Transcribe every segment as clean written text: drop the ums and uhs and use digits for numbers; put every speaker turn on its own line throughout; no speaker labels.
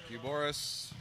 Thank you, Boris.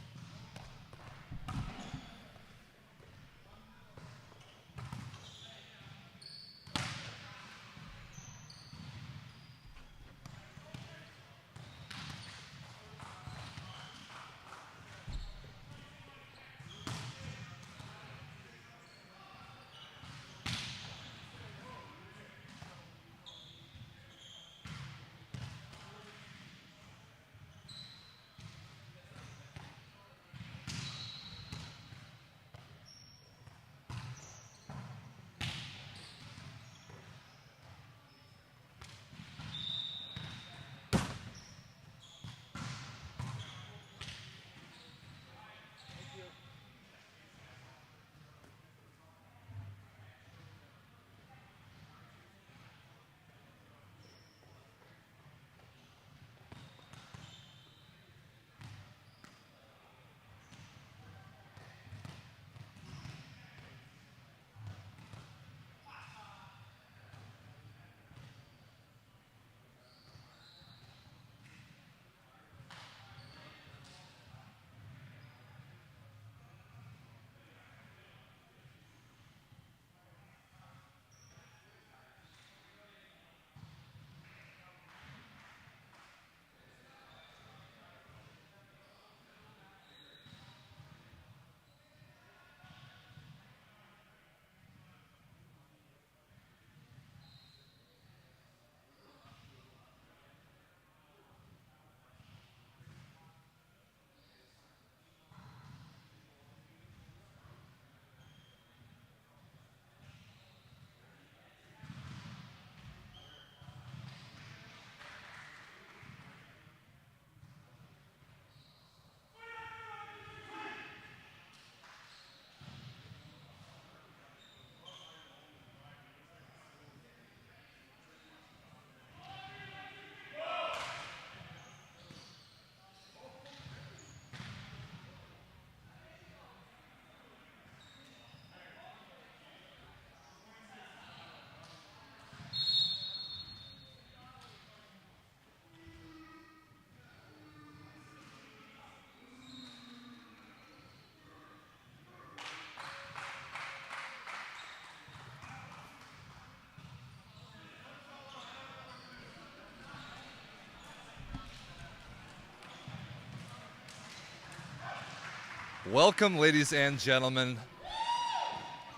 Welcome, ladies and gentlemen,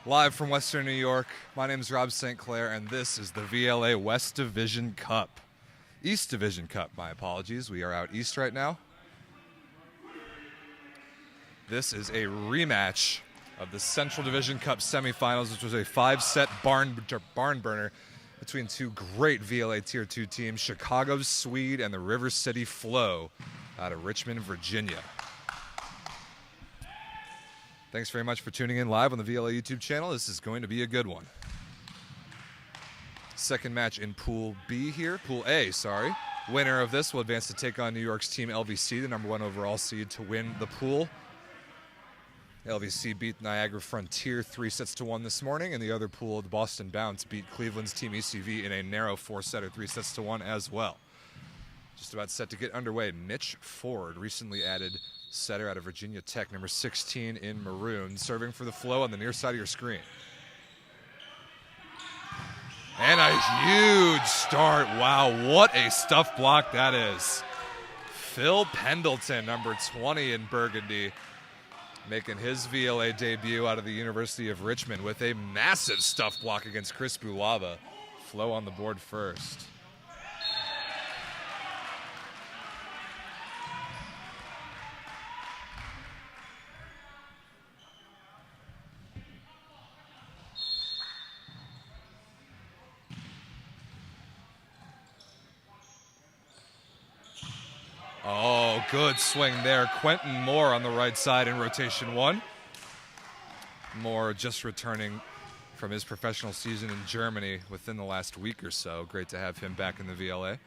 live from Western New York. My name is Rob St. Clair, and this is the VLA West Division Cup. East Division Cup, my apologies. We are out east right now. This is a rematch of the Central Division Cup semifinals, which was a 5-set barn burner between two great VLA Tier 2 teams, Chicago's SWEED and the River City Flow out of Richmond, Virginia. Thanks very much for tuning in live on the VLA YouTube channel. This is going to be a good one. Second match in Pool B here. Pool A, sorry. Winner of this will advance to take on New York's team LVC, the #1 overall seed, to win the pool. LVC beat Niagara Frontier 3-1 this morning. In the other pool, the Boston Bounce beat Cleveland's team ECV in a narrow 4-setter 3-1 as well. Just about set to get underway. Mitch Ford, recently added setter out of Virginia Tech, number 16 in maroon, serving for the Flow on the near side of your screen. And a huge start. Wow, what a stuff block that is. Phil Pendleton, number 20 in burgundy, making his VLA debut out of the University of Richmond with a massive stuff block against Chris Bulava. Flow on the board first. Oh, good swing there. Quentin Moore on the right side in rotation 1. Moore just returning from his professional season in Germany within the last week or so. Great to have him back in the VLA.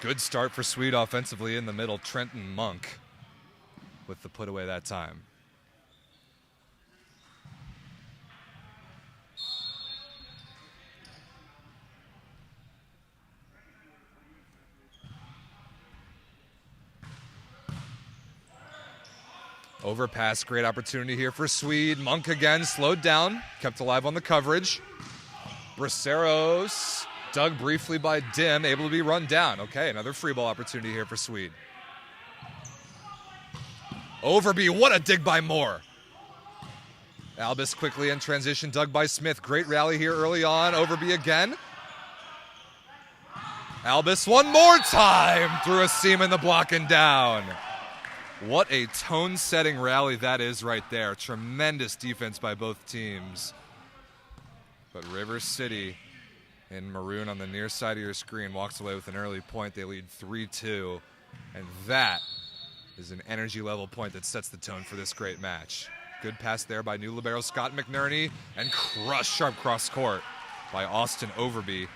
Good start for SWEED offensively in the middle. Trenton Monk with the put away that time. Overpass, great opportunity here for SWEED. Monk again, slowed down, kept alive on the coverage. Braceros, dug briefly by Dim, able to be run down. Okay, another free ball opportunity here for SWEED. Overby, what a dig by Moore. Albus quickly in transition, dug by Smith. Great rally here early on. Overby again. Albus one more time through a seam in the block and down. What a tone-setting rally that is right there. Tremendous defense by both teams. But River City in maroon on the near side of your screen walks away with an early point. They lead 3-2. And that is an energy level point that sets the tone for this great match. Good pass there by new libero Scott McNerney, and crushed sharp cross court by Austin Overby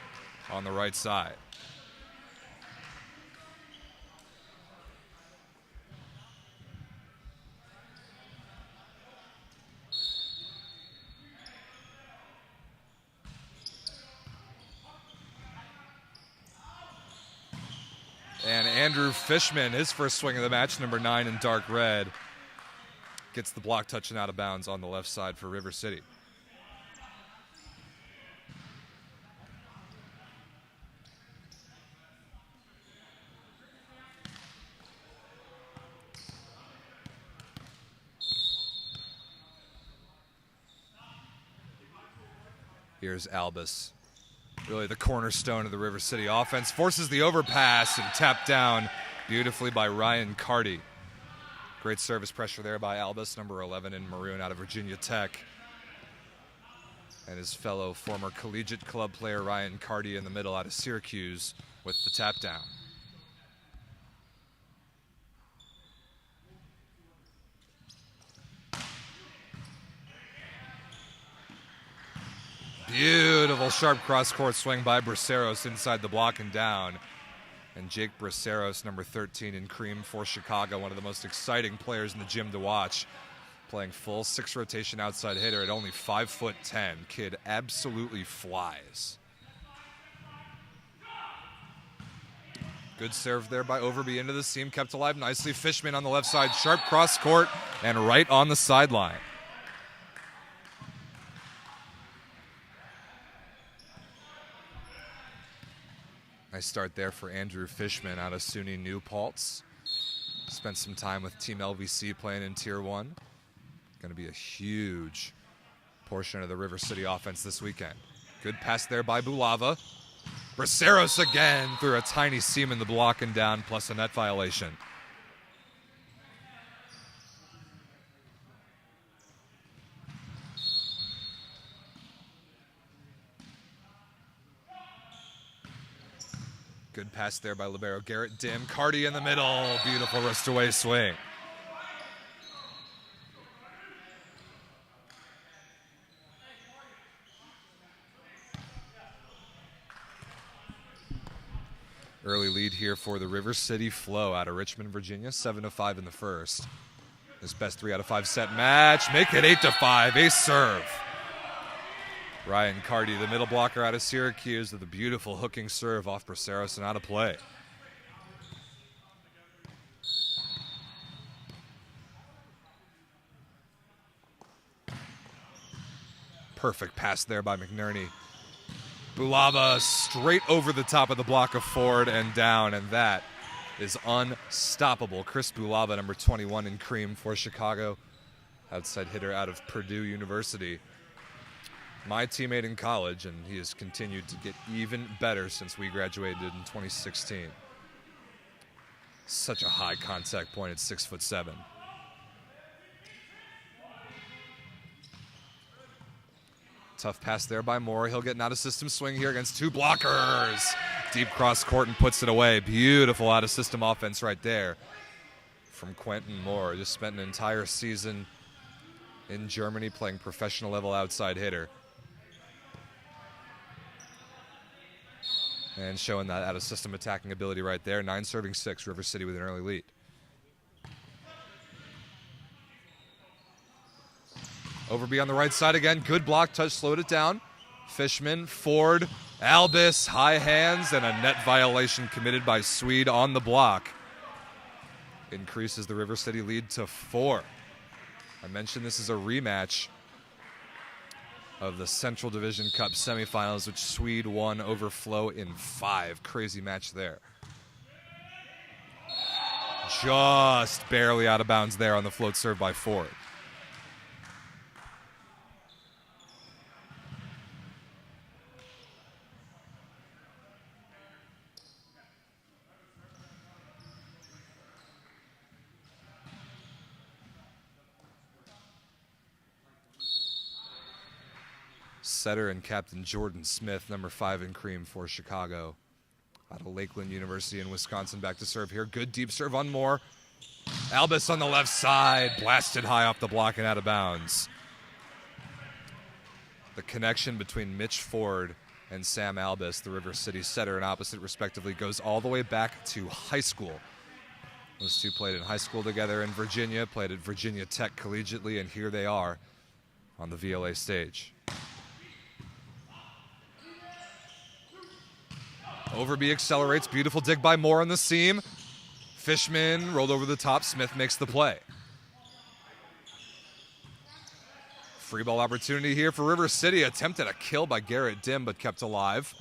on the right side. And Andrew Fishman, his first swing of the match, number 9 in dark red, gets the block touch and out of bounds on the left side for River City. Here's Albus. Really the cornerstone of the River City offense. Forces the overpass and tapped down beautifully by Ryan Carty. Great service pressure there by Albus, number 11 in maroon out of Virginia Tech. And his fellow former collegiate club player Ryan Carty in the middle out of Syracuse with the tap down. Beautiful sharp cross-court swing by Braceros inside the block and down. And Jake Braceros, number 13 in cream for Chicago, one of the most exciting players in the gym to watch. Playing full 6 rotation outside hitter at only 5'10". Kid absolutely flies. Good serve there by Overby into the seam, kept alive nicely. Fishman on the left side, sharp cross-court and right on the sideline. Nice start there for Andrew Fishman out of SUNY New Paltz. Spent some time with Team LVC playing in Tier 1. Going to be a huge portion of the River City offense this weekend. Good pass there by Bulava. Braceros again through a tiny seam in the block and down, plus a net violation. Good pass there by libero Garrett Dim. Carty in the middle. Beautiful wrist away swing. Early lead here for the River City Flow out of Richmond, Virginia. 7-5 in the first. This best 3 out of 5 set match. Make it 8-5. Ace serve. Ryan Carty, the middle blocker out of Syracuse, with a beautiful hooking serve off Braceros and out of play. Perfect pass there by McNerney. Bulava straight over the top of the block of Ford and down, and that is unstoppable. Chris Bulava, number 21 in cream for Chicago, outside hitter out of Purdue University. My teammate in college, and he has continued to get even better since we graduated in 2016. Such a high contact point at 6'7". Tough pass there by Moore. He'll get an out-of-system swing here against 2 blockers. Deep cross court and puts it away. Beautiful out-of-system offense right there from Quentin Moore. Just spent an entire season in Germany playing professional level outside hitter. And showing that out-of-system attacking ability right there. 9 serving 6, River City with an early lead. Overby on the right side again. Good block touch, slowed it down. Fishman, Ford, Albus, high hands, and a net violation committed by SWEED on the block. Increases the River City lead to 4. I mentioned this is a rematch of the Central Division Cup semifinals, which SWEED won over Flow in 5. Crazy match there. Just barely out of bounds there on the float serve by Ford. Setter and Captain Jordan Smith, number 5 in cream for Chicago. Out of Lakeland University in Wisconsin, back to serve here. Good deep serve on Moore. Albus on the left side, blasted high off the block and out of bounds. The connection between Mitch Ford and Sam Albus, the River City setter and opposite respectively, goes all the way back to high school. Those two played in high school together in Virginia, played at Virginia Tech collegiately, and here they are on the VLA stage. Overby accelerates, beautiful dig by Moore on the seam. Fishman rolled over the top, Smith makes the play. Free ball opportunity here for River City, attempted a kill by Garrett Dim, but kept alive.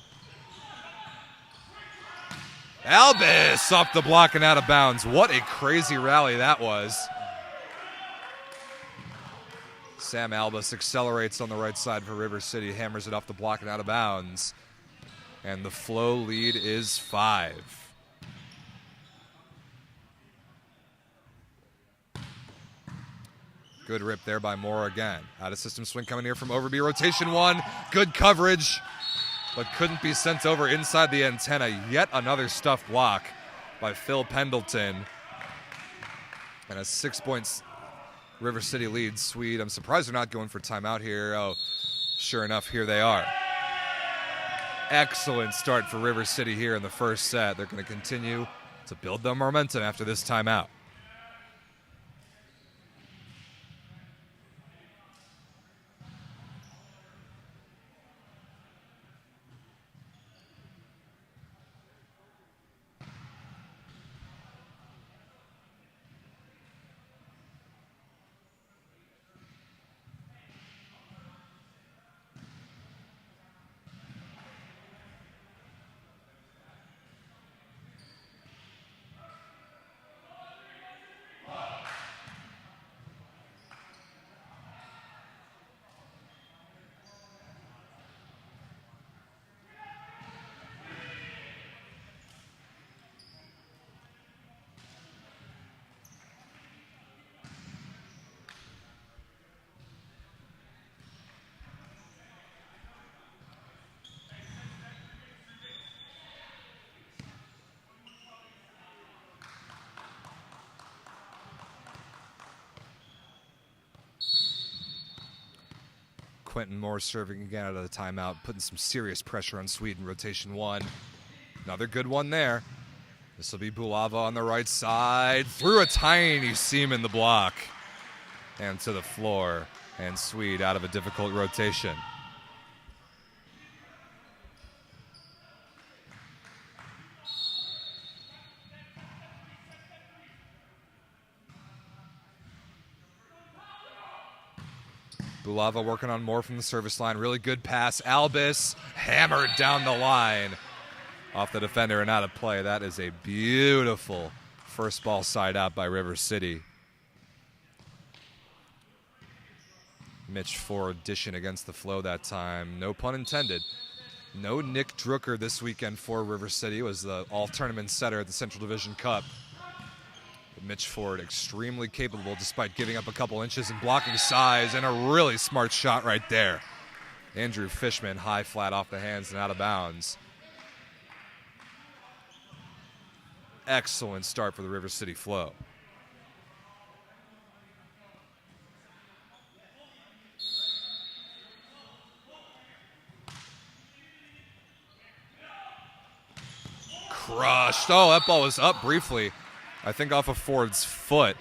Albus off the block and out of bounds. What a crazy rally that was. Sam Albus accelerates on the right side for River City, hammers it off the block and out of bounds. And the Flow lead is 5. Good rip there by Moore again. Out of system swing coming here from Overby. Rotation 1. Good coverage, but couldn't be sent over inside the antenna. Yet another stuffed block by Phil Pendleton. And a 6 points River City lead. SWEED, I'm surprised they're not going for timeout here. Oh, sure enough, here they are. Excellent start for River City here in the first set. They're going to continue to build the momentum after this timeout. Quentin Moore serving again out of the timeout, putting some serious pressure on SWEED in rotation 1. Another good one there. This will be Bulava on the right side. Through a tiny seam in the block. And to the floor. And SWEED out of a difficult rotation. Bulava working on Moore from the service line. Really good pass. Albus hammered down the line off the defender and out of play. That is a beautiful first ball side out by River City. Mitch Ford dishing against the flow that time. No pun intended. No Nick Drucker this weekend for River City. It was the all-tournament setter at the Central Division Cup. Mitch Ford extremely capable despite giving up a couple inches and blocking size, and a really smart shot right there. Andrew Fishman high flat off the hands and out of bounds. Excellent start for the River City Flow. Crushed. Oh, that ball was up briefly. I think off of Ford's foot.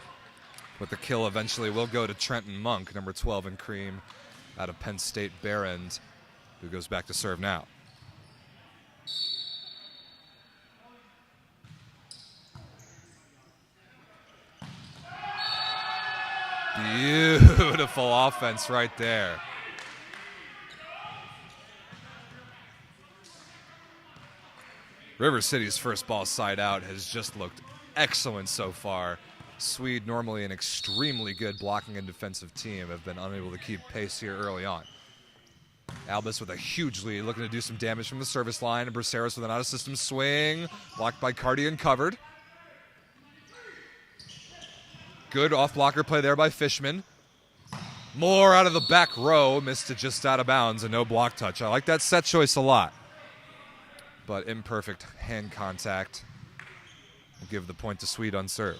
But the kill eventually will go to Trenton Monk, number 12 in cream, out of Penn State Behrend, who goes back to serve now. Beautiful offense right there. River City's first ball side out has just looked excellent so far. SWEED, normally an extremely good blocking and defensive team, have been unable to keep pace here early on. Albus with a huge lead, looking to do some damage from the service line, and Braceros with an out-of-system swing, blocked by Carty and covered. Good off-blocker play there by Fishman. More out of the back row, missed it just out of bounds, and no block touch. I like that set choice a lot. But imperfect hand contact will give the point to SWEED on serve.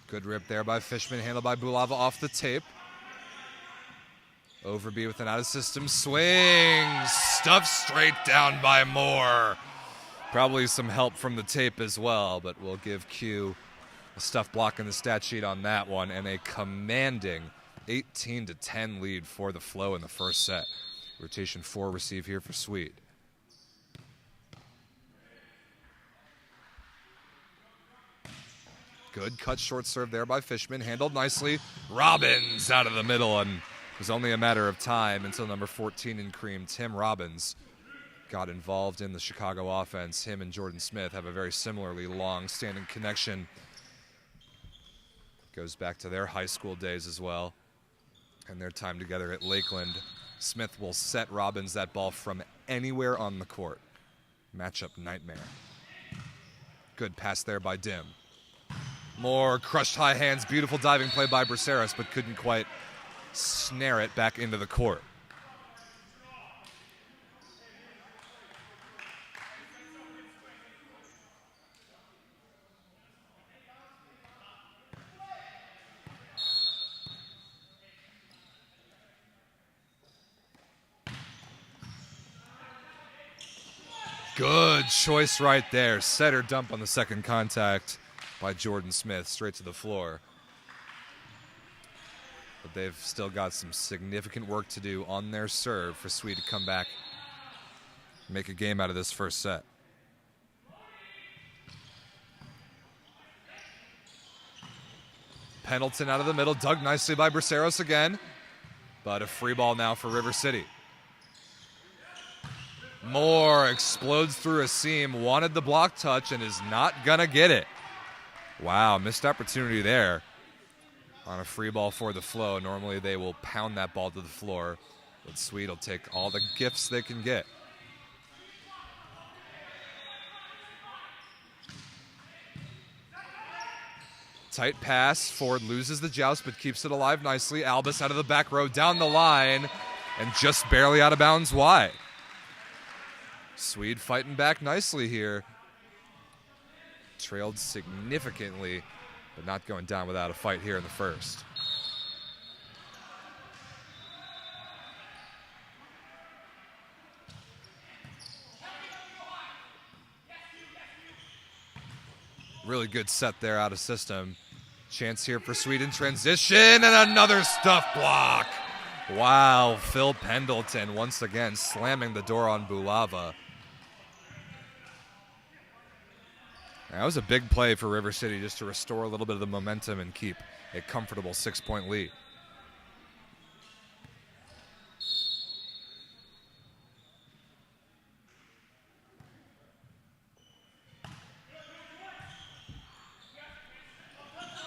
Good rip there by Fishman, handled by Bulava off the tape. Overby with an out-of-system swing. Stuffed straight down by Moore. Probably some help from the tape as well, but we'll give Q a stuff block in the stat sheet on that one, and a commanding 18-10 lead for the Flow in the first set. Rotation 4 receive here for SWEED. Good cut short serve there by Fishman, handled nicely. Robbins out of the middle, and it was only a matter of time until number 14 in cream, Tim Robbins, got involved in the Chicago offense. Him and Jordan Smith have a very similarly long-standing connection. Goes back to their high school days as well, and their time together at Lakeland. Smith will set Robbins that ball from anywhere on the court. Matchup nightmare. Good pass there by Dim. More crushed high hands, beautiful diving play by Braceros, but couldn't quite snare it back into the court. Good choice right there. Set or dump on the second contact by Jordan Smith, straight to the floor. But they've still got some significant work to do on their serve for SWEED to come back and make a game out of this first set. Pendleton out of the middle, dug nicely by Braceros again, but a free ball now for River City. Moore explodes through a seam, wanted the block touch, and is not gonna get it. Wow, missed opportunity there on a free ball for the Flow. Normally they will pound that ball to the floor, but SWEED will take all the gifts they can get. Tight pass, Ford loses the joust but keeps it alive nicely. Albus out of the back row, down the line, and just barely out of bounds wide. SWEED fighting back nicely here. Trailed significantly, but not going down without a fight here in the first. Really good set there out of system. Chance here for SWEED in transition, and another stuff block. Wow, Phil Pendleton once again slamming the door on Bulava. That was a big play for River City just to restore a little bit of the momentum and keep a comfortable 6-point lead.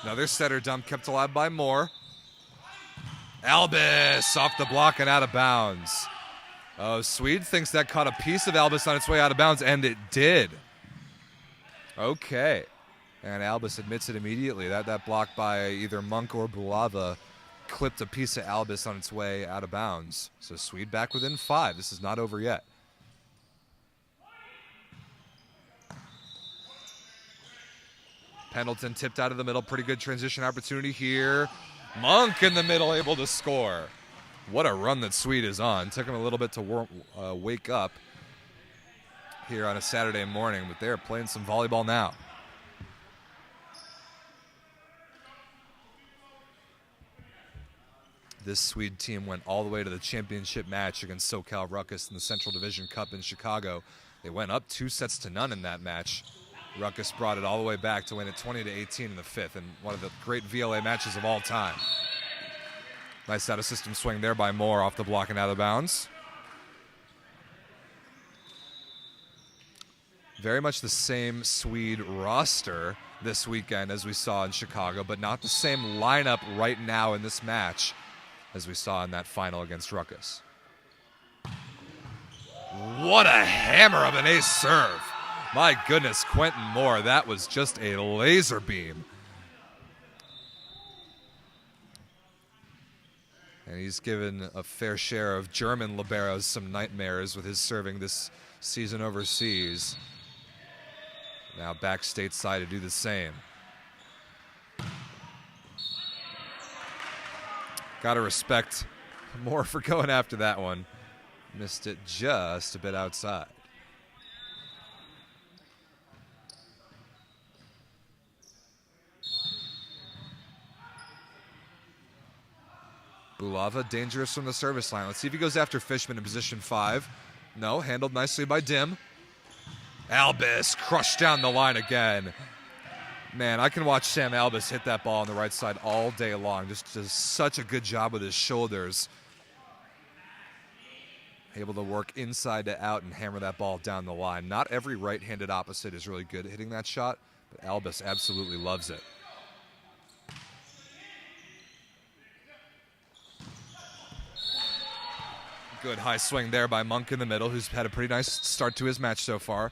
Another setter dump kept alive by Moore. Albus off the block and out of bounds. Oh, SWEED thinks that caught a piece of Albus on its way out of bounds, and it did. Okay. And Albus admits it immediately. That block by either Monk or Bulava clipped a piece of Albus on its way out of bounds. So Swede back within 5. This is not over yet. Pendleton tipped out of the middle. Pretty good transition opportunity here. Monk in the middle, able to score. What a run that Swede is on. Took him a little bit to wake up here on a Saturday morning, but they're playing some volleyball now. This Swede team went all the way to the championship match against SoCal Ruckus in the Central Division Cup in Chicago. They went up 2-0 in that match. Ruckus brought it all the way back to win it 20-18 in the 5th, and one of the great VLA matches of all time. Nice out of system swing there by Moore off the block and out of bounds. Very much the same Swede roster this weekend as we saw in Chicago, but not the same lineup right now in this match as we saw in that final against Ruckus. What a hammer of an ace serve. My goodness, Quentin Moore, that was just a laser beam. And he's given a fair share of German liberos some nightmares with his serving this season overseas. Now back stateside to do the same. Gotta respect Moore for going after that one. Missed it just a bit outside. Bulava dangerous from the service line. Let's see if he goes after Fishman in position 5. No, handled nicely by Dim. Albus crushed down the line again. Man, I can watch Sam Albus hit that ball on the right side all day long. Just does such a good job with his shoulders. Able to work inside to out and hammer that ball down the line. Not every right-handed opposite is really good at hitting that shot, but Albus absolutely loves it. Good high swing there by Monk in the middle, who's had a pretty nice start to his match so far.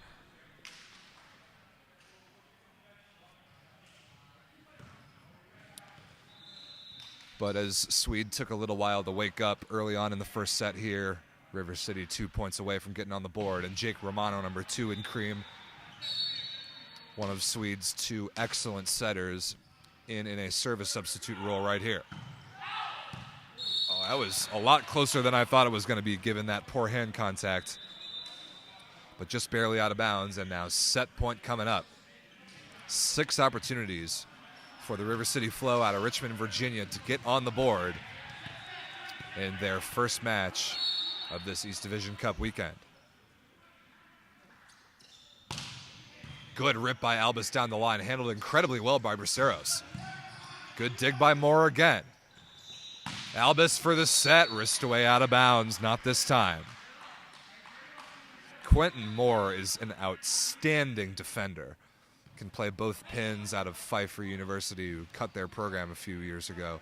But as Swede took a little while to wake up early on in the first set here, River City 2 points away from getting on the board. And Jake Romano, number 2 in cream, one of Swede's 2 excellent setters in a service substitute role right here. Oh, that was a lot closer than I thought it was going to be given that poor hand contact. But just barely out of bounds, and now set point coming up. 6 opportunities for the River City Flow out of Richmond, Virginia to get on the board in their first match of this East Division Cup weekend. Good rip by Albus down the line, handled incredibly well by Braceros. Good dig by Moore again. Albus for the set, wrist away out of bounds, not this time. Quentin Moore is an outstanding defender. Can play both pins out of Pfeiffer University, who cut their program a few years ago.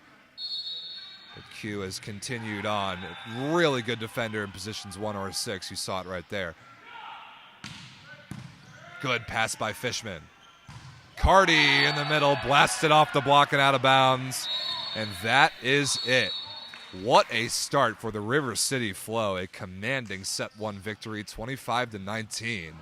But Q has continued on. Really good defender in positions 1 or 6. You saw it right there. Good pass by Fishman. Cardi in the middle, blasted off the block and out of bounds. And that is it. What a start for the River City Flow. A commanding set 1 victory, 25-19.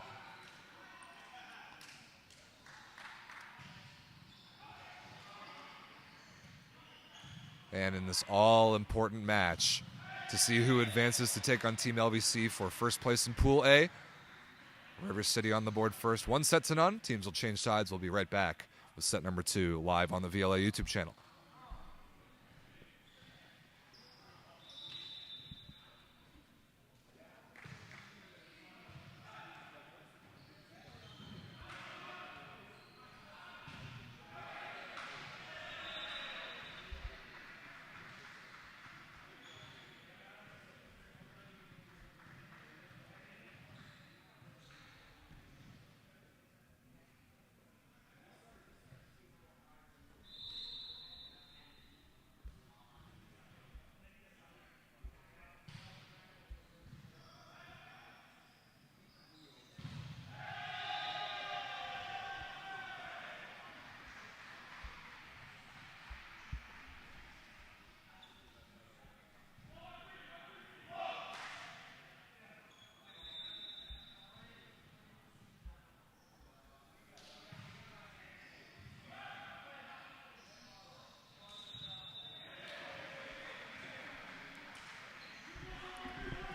And in this all-important match, to see who advances to take on Team LVC for first place in Pool A. River City on the board first, 1-0. Teams will change sides. We'll be right back with set number 2 live on the VLA YouTube channel.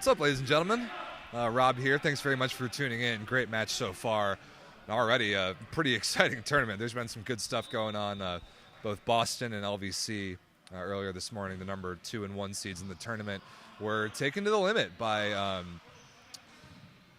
What's up, ladies and gentlemen? Rob here. Thanks very much for tuning in. Great match so far. Already a pretty exciting tournament. There's been some good stuff going on. Both Boston and LVC earlier this morning, the number 2 and 1 seeds in the tournament, were taken to the limit by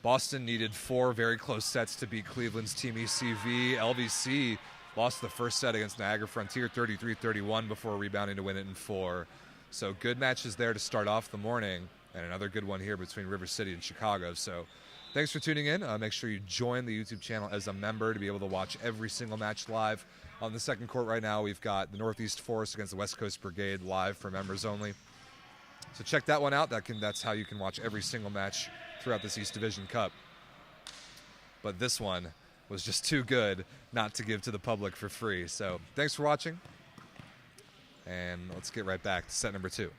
Boston. Needed 4 very close sets to beat Cleveland's Team ECV. LVC lost the first set against Niagara Frontier 33-31 before rebounding to win it in 4. So good matches there to start off the morning, and another good one here between River City and Chicago. So thanks for tuning in. Make sure you join the YouTube channel as a member to be able to watch every single match live. On the second court right now, we've got the Northeast Force against the West Coast Brigade live for members only. So check that one out. That's how you can watch every single match throughout this East Division Cup. But this one was just too good not to give to the public for free. So thanks for watching, and let's get right back to set number 2.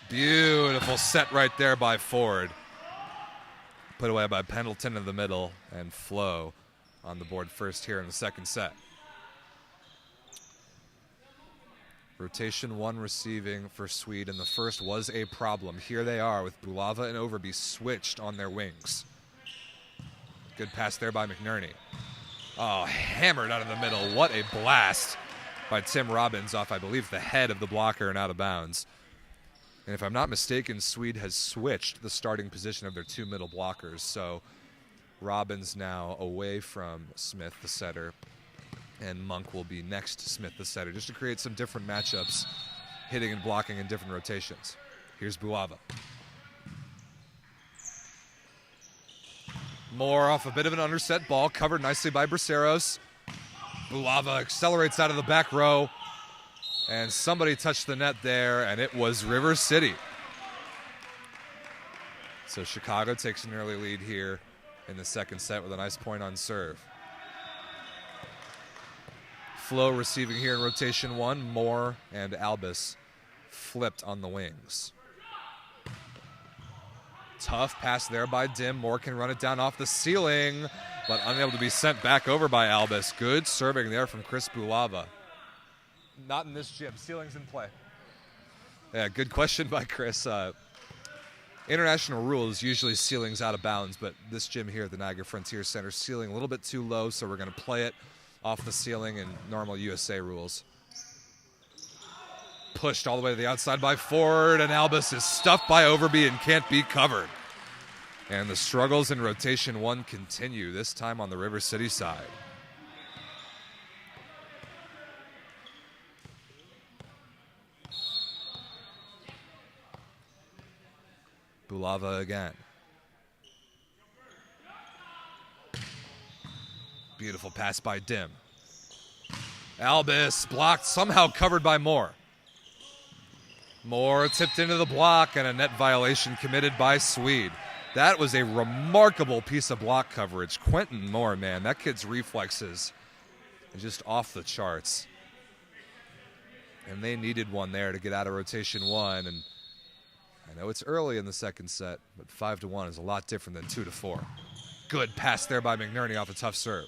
Beautiful set right there by Ford. Put away by Pendleton in the middle, and Flo on the board first here in the second set. Rotation 1 receiving for SWEED, and the first was a problem. Here they are with Bulava and Overby switched on their wings. Good pass there by McNerney. Oh, hammered out of the middle. What a blast by Tim Robbins off, I believe, the head of the blocker and out of bounds. And if I'm not mistaken, SWEED has switched the starting position of their 2 middle blockers. So Robbins now away from Smith, the setter, and Monk will be next to Smith, the setter, just to create some different matchups, hitting and blocking in different rotations. Here's Bulava. Moore off a bit of an underset ball, covered nicely by Braceros. Bulava accelerates out of the back row, and somebody touched the net there, and it was River City. So Chicago takes an early lead here in the second set with a nice point on serve. Flo receiving here in rotation 1. Moore and Albus flipped on the wings. Tough pass there by Dim. Moore can run it down off the ceiling, but unable to be sent back over by Albus. Good serving there from Chris Bulava. Not in this gym. Ceiling's in play. Yeah, good question by Chris. International rules, usually ceiling's out of bounds, but this gym here at the Niagara Frontier Center, ceiling a little bit too low, so we're going to play it off the ceiling in normal USA rules. Pushed all the way to the outside by Ford, and Albus is stuffed by Overby and can't be covered. And the struggles in rotation 1 continue, this time on the River City side. Bulava again. Beautiful pass by Dim. Albus blocked, somehow covered by Moore. Moore tipped into the block, and a net violation committed by SWEED. That was a remarkable piece of block coverage. Quentin Moore, man, that kid's reflexes are just off the charts. And they needed one there to get out of rotation 1, and I know it's early in the second set, but 5-1 is a lot different than 2-4. Good pass there by McNerney off a tough serve.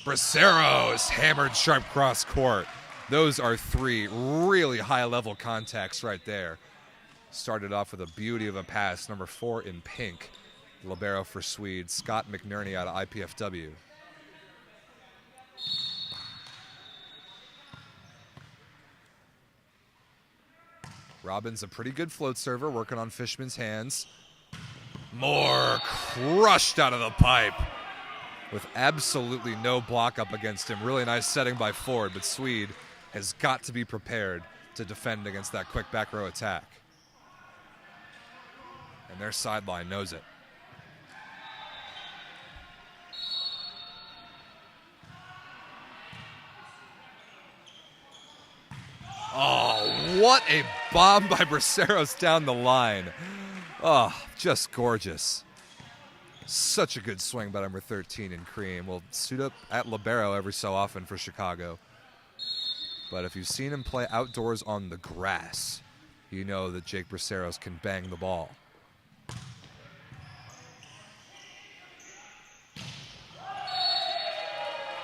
Braceros hammered sharp cross court. Those are 3 really high-level contacts right there. Started off with a beauty of a pass. Number 4 in pink, libero for SWEED, Scott McNerney out of IPFW. Robbins, a pretty good float server, working on Fishman's hands. Moore crushed out of the pipe with absolutely no block up against him. Really nice setting by Ford, but SWEED has got to be prepared to defend against that quick back row attack. And their sideline knows it. Oh, what a bomb by Braceros down the line. Oh, just gorgeous. Such a good swing by number 13 in cream. Will suit up at libero every so often for Chicago. But if you've seen him play outdoors on the grass, you know that Jake Braceros can bang the ball.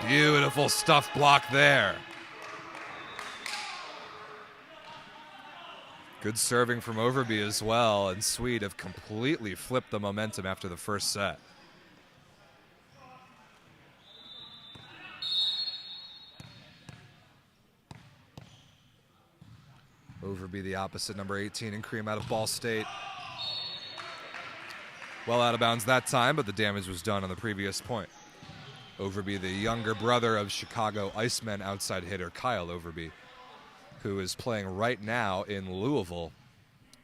Beautiful stuff block there. Good serving from Overby as well, and SWEED have completely flipped the momentum after the first set. Overby the opposite, number 18, and Cream out of Ball State. Well out of bounds that time, but the damage was done on the previous point. Overby, the younger brother of Chicago Icemen outside hitter Kyle Overby, who is playing right now in Louisville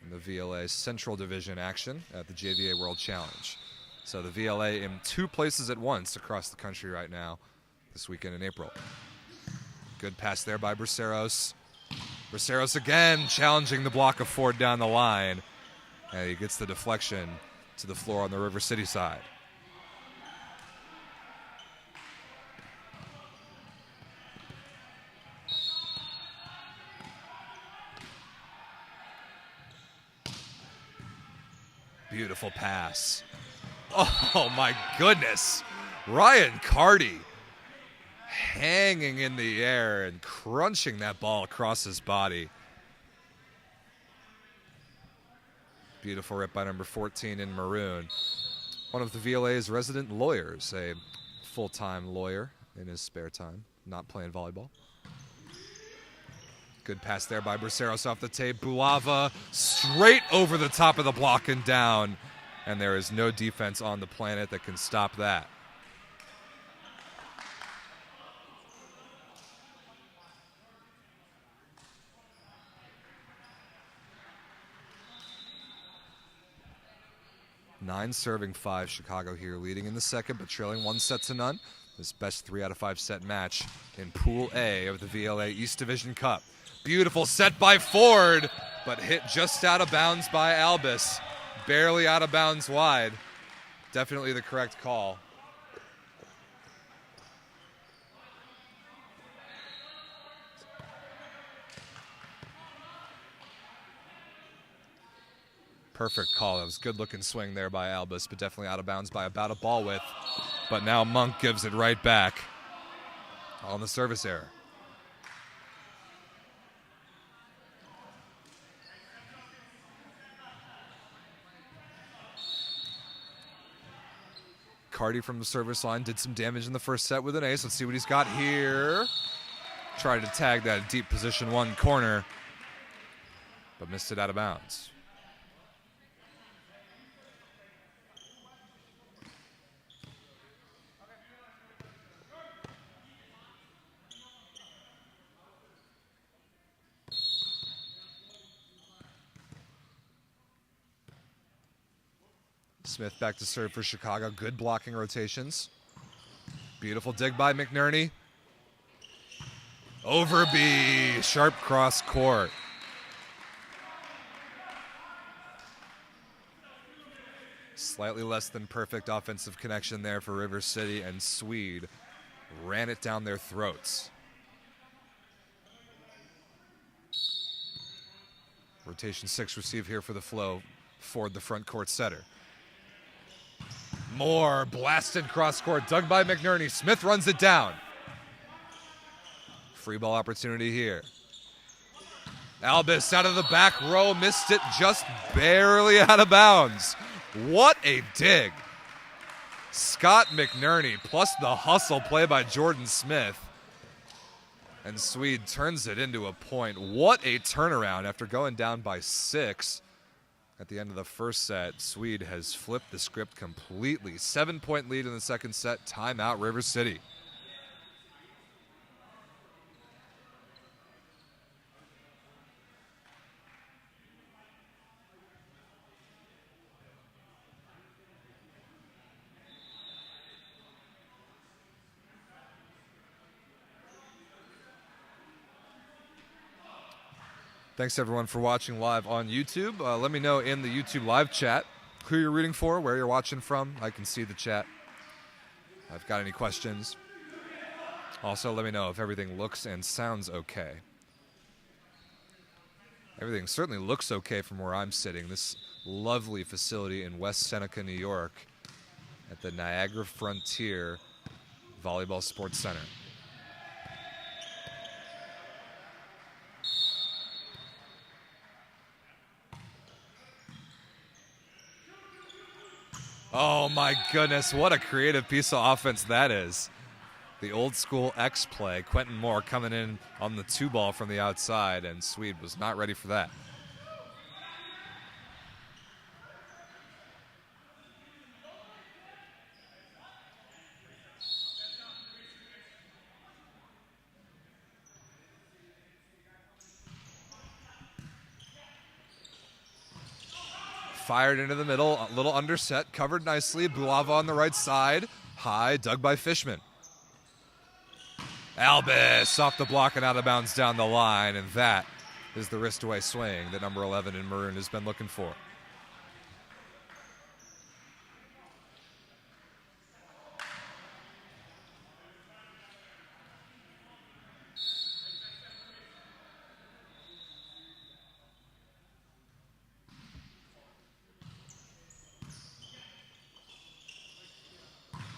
in the VLA Central Division action at the JVA World Challenge. So the VLA in 2 places at once across the country right now this weekend in April. Good pass there by Braceros. Braceros again challenging the block of Ford down the line. And he gets the deflection to the floor on the River City side. Beautiful pass. Oh my goodness. Ryan Carty hanging in the air and crunching that ball across his body. Beautiful rip by number 14 in maroon. One of the VLA's resident lawyers, a full-time lawyer in his spare time, not playing volleyball. Good pass there by Braceros off the tape. Bulava straight over the top of the block and down. And there is no defense on the planet that can stop that. Nine serving 5, Chicago here leading in the second, but trailing 1-0. This best 3 out of 5 set match in Pool A of the VLA East Division Cup. Beautiful set by Ford, but hit just out of bounds by Albus. Barely out of bounds wide. Definitely the correct call. Perfect call. That was a good-looking swing there by Albus, but definitely out of bounds by about a ball width. But now Monk gives it right back on the service error. Carty from the service line did some damage in the first set with an ace. Let's see what he's got here. Tried to tag that deep position 1 corner, but missed it out of bounds. Smith back to serve for Chicago. Good blocking rotations. Beautiful dig by McNerney. Overby, sharp cross court. Slightly less than perfect offensive connection there for River City, and SWEED ran it down their throats. Rotation 6 receive here for the flow. Ford, the front court setter. More blasted cross court, dug by McNerney. Smith runs it down. Free ball opportunity here. Albus out of the back row, missed it just barely out of bounds. What a dig. Scott McNerney plus the hustle play by Jordan Smith. And SWEED turns it into a point. What a turnaround after going down by 6. At the end of the first set, SWEED has flipped the script completely. 7-point lead in the second set. Timeout, River City. Thanks, everyone, for watching live on YouTube. Let me know in the YouTube live chat who you're rooting for, where you're watching from. I can see the chat. If I've got any questions. Also, let me know if everything looks and sounds okay. Everything certainly looks okay from where I'm sitting. This lovely facility in West Seneca, New York, at the Niagara Frontier Volleyball Sports Center. Oh my goodness, what a creative piece of offense that is. The old school X play. Quentin Moore coming in on the 2-ball from the outside, and SWEED was not ready for that. Fired into the middle, a little underset, covered nicely. Bulava on the right side. High, dug by Fishman. Albus off the block and out of bounds down the line, and that is the wrist-away swing that number 11 in maroon has been looking for.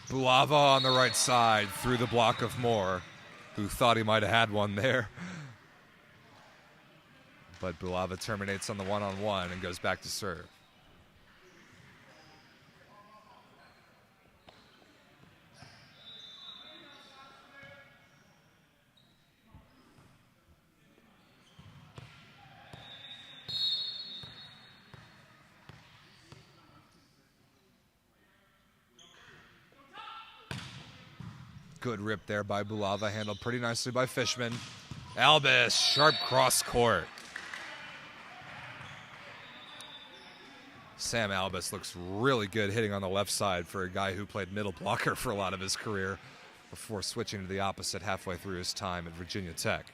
Bulava on the right side through the block of Moore, who thought he might have had one there. But Bulava terminates on the one-on-one and goes back to serve. Good rip there by Bulava, handled pretty nicely by Fishman. Albus, sharp cross court. Sam Albus looks really good hitting on the left side for a guy who played middle blocker for a lot of his career before switching to the opposite halfway through his time at Virginia Tech.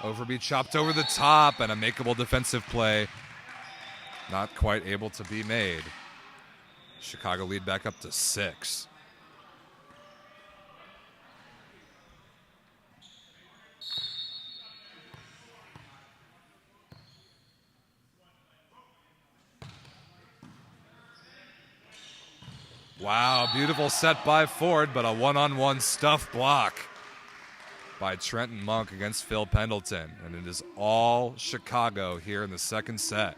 Overby chopped over the top, and a makeable defensive play not quite able to be made. Chicago lead back up to 6. Wow, beautiful set by Ford, but a one-on-one stuff block by Trenton Monk against Phil Pendleton. And it is all Chicago here in the second set.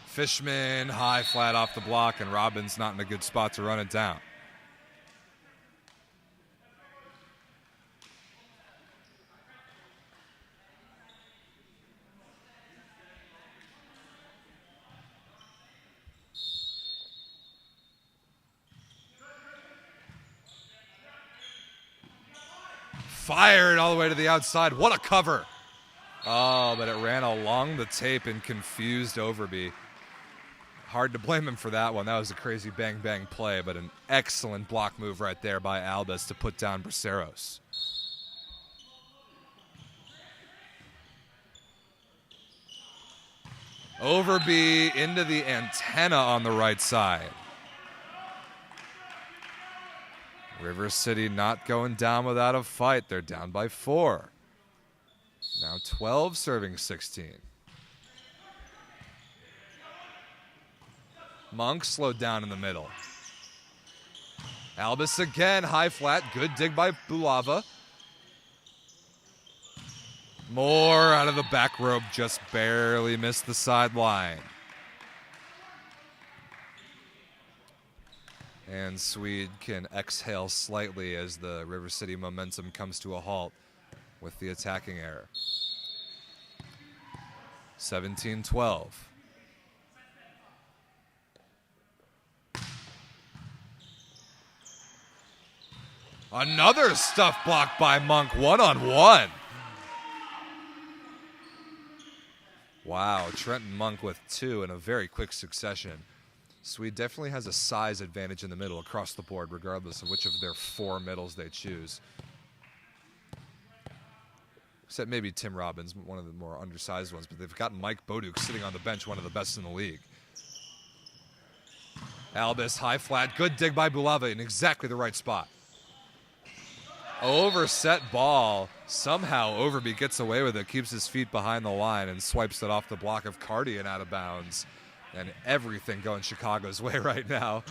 Fishman, high flat off the block, and Robbins not in a good spot to run it down. Fired all the way to the outside. What a cover. Oh, but it ran along the tape and confused Overby. Hard to blame him for that one. That was a crazy bang-bang play, but an excellent block move right there by Albus to put down Braceros. Overby into the antenna on the right side. River City not going down without a fight. They're down by 4. Now 12 serving 16. Monk slowed down in the middle. Albus again, high flat, good dig by Bulava. Moore out of the back rope, just barely missed the sideline. And SWEED can exhale slightly as the River City momentum comes to a halt with the attacking error. 17-12. Another stuff block by Monk, one-on-one. Wow, Trenton Monk with 2 in a very quick succession. SWEED definitely has a size advantage in the middle across the board, regardless of which of their 4 middles they choose. Except maybe Tim Robbins, one of the more undersized ones, but they've got Mike Boduk sitting on the bench, one of the best in the league. Albus, high flat, good dig by Bulava in exactly the right spot. Overset ball. Somehow Overby gets away with it, keeps his feet behind the line, and swipes it off the block of Cardi and out of bounds. And everything going Chicago's way right now.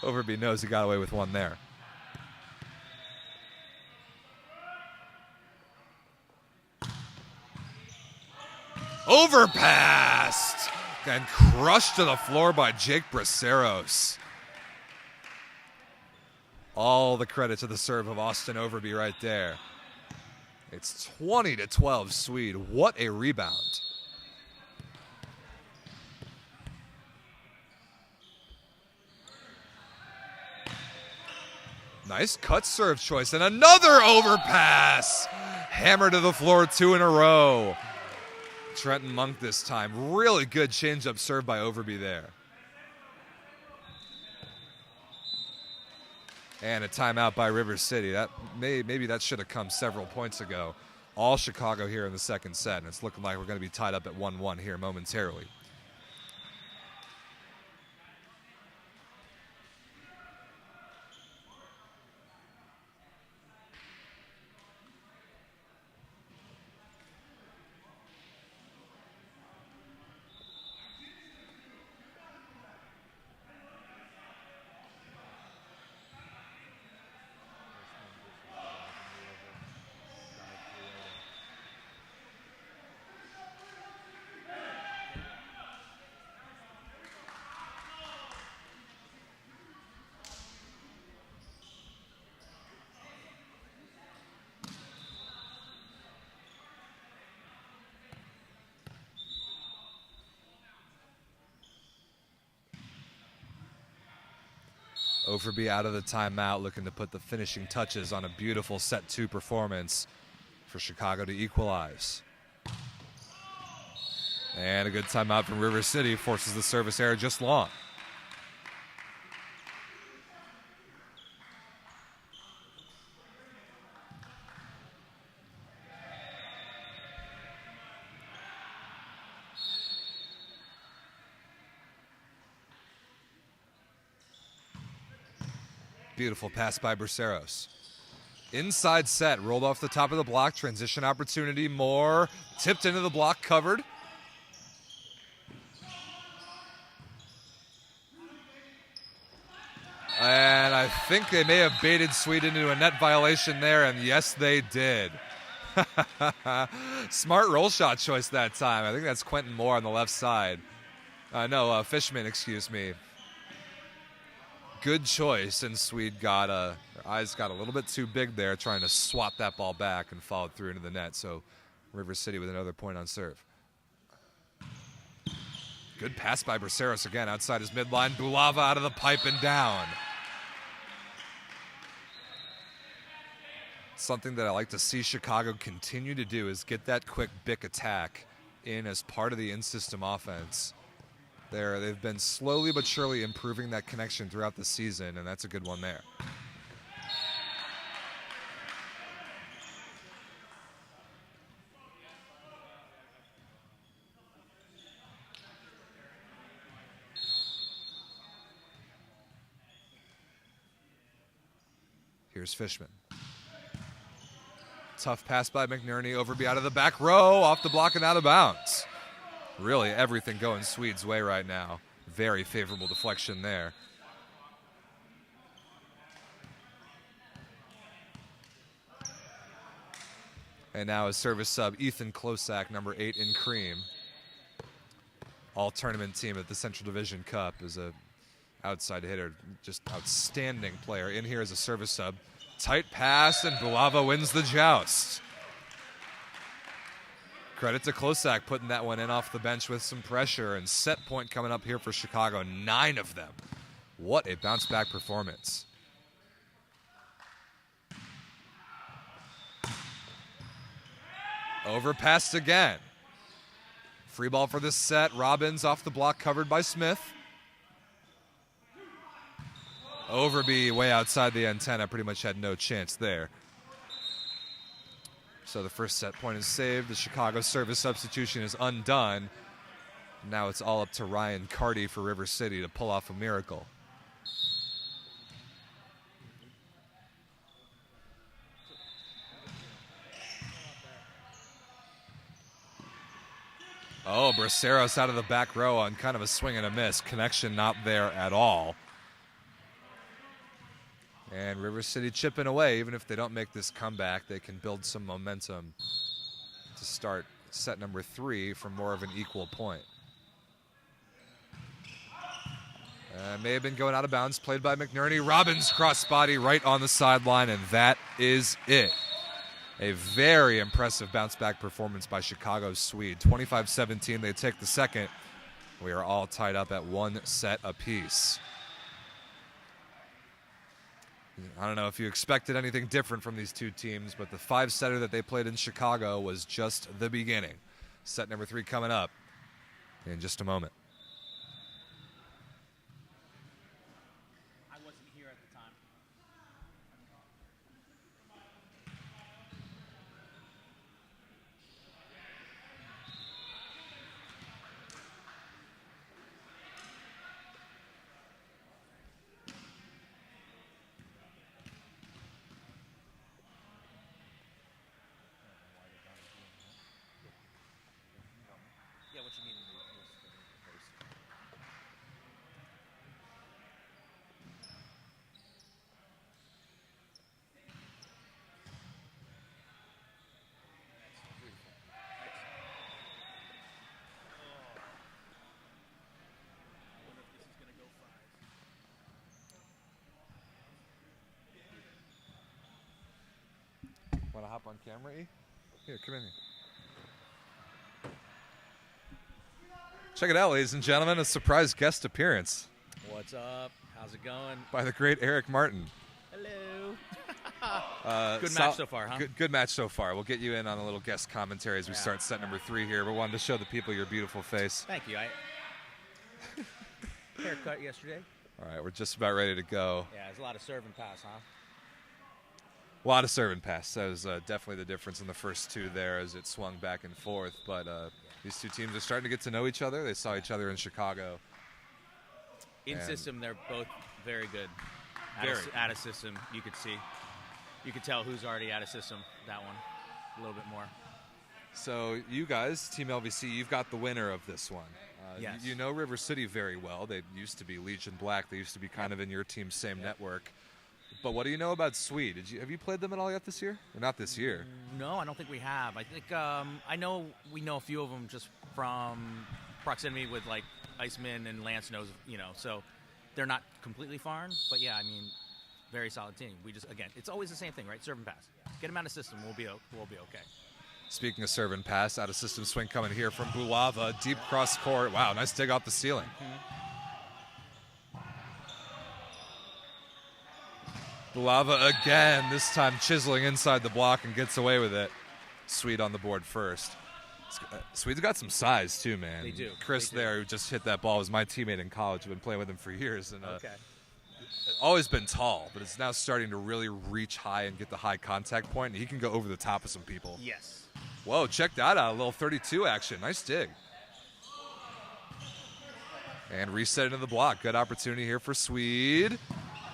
Overby knows he got away with one there. Overpassed and crushed to the floor by Jake Braceros. All the credit to the serve of Austin Overby right there. It's 20-12 Swede. What a rebound. Nice cut serve choice and another overpass. Hammer to the floor, 2 in a row. Trenton Monk this time. Really good change-up serve by Overby there. And a timeout by River City. That maybe that should have come several points ago. All Chicago here in the second set, and it's looking like we're going to be tied up at 1-1 here momentarily. Overby out of the timeout, looking to put the finishing touches on a beautiful set 2 performance for Chicago to equalize. And a good timeout from River City forces the service error just long. Beautiful pass by Braceros. Inside set, rolled off the top of the block, transition opportunity, more, tipped into the block, covered. And I think they may have baited Swede into a net violation there, and yes, they did. Smart roll shot choice that time. I think that's Quentin Moore on the left side. Fishman, excuse me. Good choice, and Swede got their eyes got a little bit too big there, trying to swap that ball back and followed through into the net. So River City with another point on serve. Good pass by Braceros again outside his midline. Bulava out of the pipe and down. Something that I like to see Chicago continue to do is get that quick Bick attack in as part of the in-system offense. They've been slowly but surely improving that connection throughout the season, and that's a good one there. Here's Fishman. Tough pass by McNerney. Overby out of the back row, off the block and out of bounds. Really everything going Swede's way right now. Very favorable deflection there. And now his service sub, Ethan Klosak, number 8 in cream. All-tournament team at the Central Division Cup is a outside hitter, just outstanding player. In here as a service sub. Tight pass, and Bulava wins the joust. Credit to Klosak putting that one in off the bench with some pressure, and set point coming up here for Chicago, 9 of them. What a bounce back performance. Overpassed again. Free ball for this set. Robbins off the block, covered by Smith. Overby way outside the antenna, pretty much had no chance there. So the first set point is saved. The Chicago service substitution is undone. Now it's all up to Ryan Carty for River City to pull off a miracle. Oh, Braceros out of the back row on kind of a swing and a miss. Connection not there at all. And River City chipping away. Even if they don't make this comeback, they can build some momentum to start set number 3 from more of an equal point. May have been going out of bounds, played by McNerney. Robbins crossbody right on the sideline, and that is it. A very impressive bounce-back performance by Chicago's Swede. 25-17, they take the second. We are all tied up at 1 set apiece. I don't know if you expected anything different from these two teams, but the 5-setter that they played in Chicago was just the beginning. Set number 3 coming up in just a moment. Want to hop on camera, E? Here, come in here. Check it out, ladies and gentlemen, a surprise guest appearance.
What's up? How's it going?
By the great Eric Martin.
Hello. Good match so far, huh?
Good match so far. We'll get you in on a little guest commentary as we start set number 3 here. We wanted to show the people your beautiful face.
Thank you. Haircut yesterday.
All right, we're just about ready to go.
Yeah, there's a lot of serve and pass, huh?
A lot of serve and pass. That was definitely the difference in the first 2 there as it swung back and forth. But these two teams are starting to get to know each other. They saw each other in Chicago.
In system, they're both very good. Out of system, you could see. You could tell who's already out of system, that one, a little bit more.
So you guys, Team LVC, you've got the winner of this one.
Yes.
You know River City very well. They used to be Legion Black. They used to be kind of in your team's same network. But what do you know about SWEED? Have you played them at all yet this year? Or not this year?
No, I don't think we have. I think we know a few of them just from proximity with like Iceman and Lance knows, so they're not completely foreign. But yeah, I mean, very solid team. We just, again, it's always the same thing, right? Serve and pass. Get them out of system, we'll be okay.
Speaking of serve and pass, out of system swing coming here from Bulava, deep cross court. Wow, nice dig off the ceiling. Bulava again, this time chiseling inside the block and gets away with it. SWEED on the board first. SWEED's got some size too, man.
They do.
Chris
they do.
there, who just hit that ball, was my teammate in college. I've been playing with him for years. And
okay.
Always been tall, but it's now starting to really reach high and get the high contact point. And he can go over the top of some people.
Yes.
Whoa, check that out. A little 32 action. Nice dig. And reset into the block. Good opportunity here for SWEED.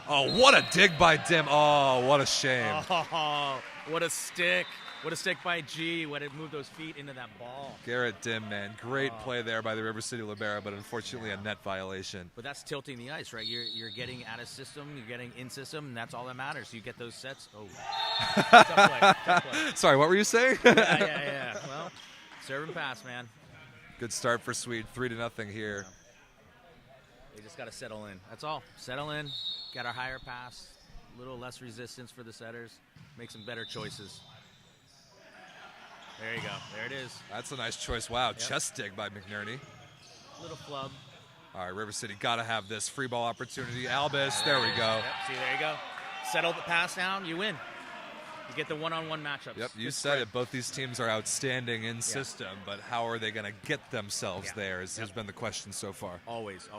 Oh, what a dig by Dim. Oh, what a shame.
Oh, what a stick. What a stick by G. What it moved those feet into that ball.
Garrett Dim, man. Great play there by the River City Libero, but unfortunately a net violation.
But that's tilting the ice, right? You're getting out of system, you're getting in system, and that's all that matters. You get those sets. Oh. Tough play.
Sorry, what were you saying?
Yeah. Well, serve and pass, man.
Good start for SWEED. 3-0 here.
They just got to settle in. That's all. Settle in. Got our higher pass. A little less resistance for the setters. Make some better choices. There you go. There it is.
That's a nice choice. Wow, chest dig by McNerney.
Little flub.
All right, River City got to have this free ball opportunity. Albus, there we go.
Yep. See, there you go. Settle the pass down, you win. You get the one-on-one matchups.
Yep, you said it. Both these teams are outstanding in system, but how are they going to get themselves there has been the question so far.
Always.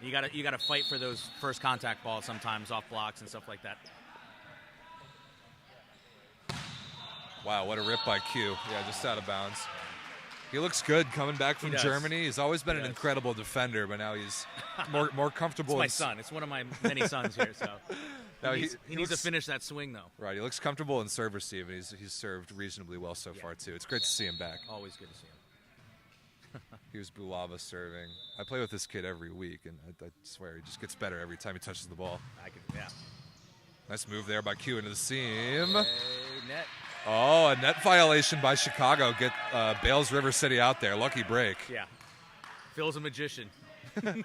You gotta fight for those first contact balls sometimes off blocks and stuff like that.
Wow, what a rip by Q. Yeah, just out of bounds. He looks good coming back from Germany. He's always been an incredible defender, but now he's more comfortable.
It's my son. It's one of my many sons here, so
now
he needs to finish that swing, though.
Right, he looks comfortable in serve receive, and he's served reasonably well so far, too. It's great to see him back.
Always good to see him.
Here's Bulava serving. I play with this kid every week, and I swear he just gets better every time he touches the ball. Nice move there by Q into the seam.
Net.
Oh, a net violation by Chicago. Get Bales River City out there. Lucky break.
Yeah. Phil's a magician.
It's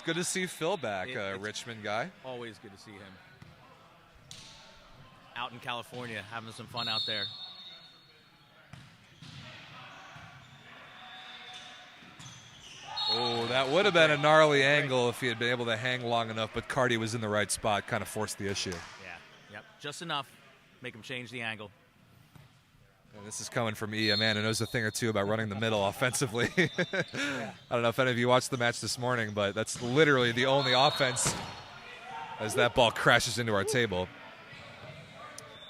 good to see Phil back, Richmond guy.
Always good to see him. Out in California, having some fun out there.
Oh, that would have been a gnarly angle if he had been able to hang long enough, but Cardi was in the right spot, kind of forced the issue.
Yep, just enough. Make him change the angle.
And this is coming from E, a man who knows a thing or two about running the middle offensively. I don't know if any of you watched the match this morning, but that's literally the only offense as that ball crashes into our table.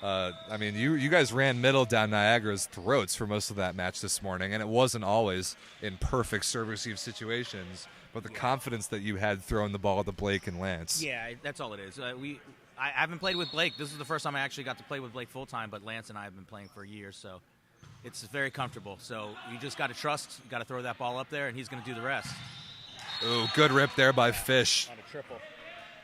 I mean, you guys ran middle down Niagara's throats for most of that match this morning, and it wasn't always in perfect serve-receive situations, but the confidence that you had throwing the ball to Blake and Lance.
Yeah, that's all it is. I haven't played with Blake. This is the first time I actually got to play with Blake full-time, but Lance and I have been playing for years, so it's very comfortable. So you just got to trust. You got to throw that ball up there, and he's going to do the rest.
Ooh, good rip there by Fish.
On a triple.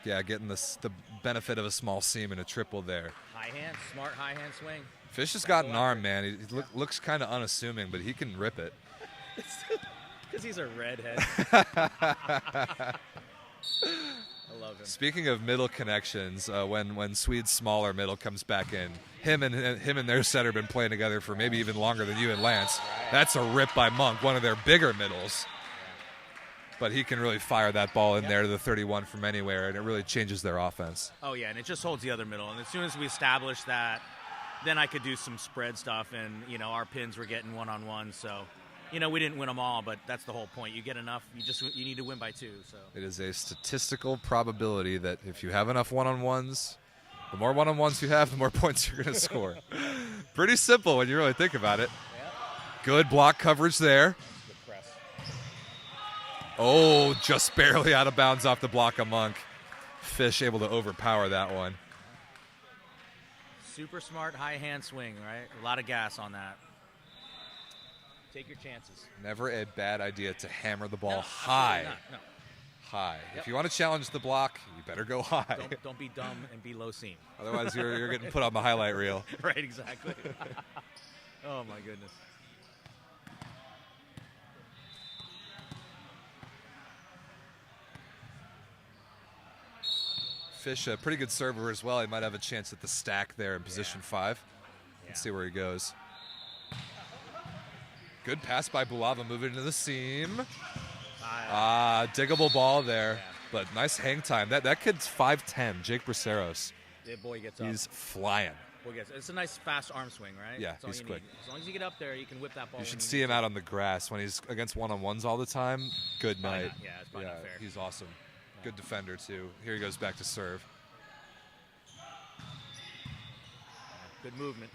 Yeah, getting the benefit of a small seam and a triple there.
High hand, smart high hand swing.
Fish has got an arm, man. He looks kind of unassuming, but he can rip it.
Because he's a redhead. I love him.
Speaking of middle connections, when Swede's smaller middle comes back in, him and their setter have been playing together for maybe even longer than you and Lance. Right. That's a rip by Monk, one of their bigger middles. But he can really fire that ball in there to the 31 from anywhere, and it really changes their offense.
Oh, yeah, and it just holds the other middle. And as soon as we establish that, then I could do some spread stuff, and, our pins were getting one-on-one. So, we didn't win them all, but that's the whole point. You get enough, you need to win by 2. So
it is a statistical probability that if you have enough one-on-ones, the more one-on-ones you have, the more points you're going to score. Pretty simple when you really think about it.
Yep.
Good block coverage there. Oh, just barely out of bounds off the block of Monk. Fish able to overpower that one.
Super smart high hand swing, right? A lot of gas on that. Take your chances.
Never a bad idea to hammer the ball high.
No.
High. Yep. If you want to challenge the block, you better go high.
Don't be dumb and be low seam.
Otherwise, you're getting put on the highlight reel.
Right, exactly. Oh, my goodness.
Fish, a pretty good server as well. He might have a chance at the stack there in position 5. Let's see where he goes. Good pass by Bulava, moving into the seam. Diggable ball there, but nice hang time. That kid's 5'10", Jake Braceros.
Yeah, boy gets up.
He's flying.
It's a nice fast arm swing, right?
Yeah, he's quick.
As long as you get up there, you can whip that ball.
You should see him out on the grass when he's against one-on-ones all the time. Good night.
It's probably not fair.
He's awesome. Good defender, too. Here he goes back to serve.
Good movement.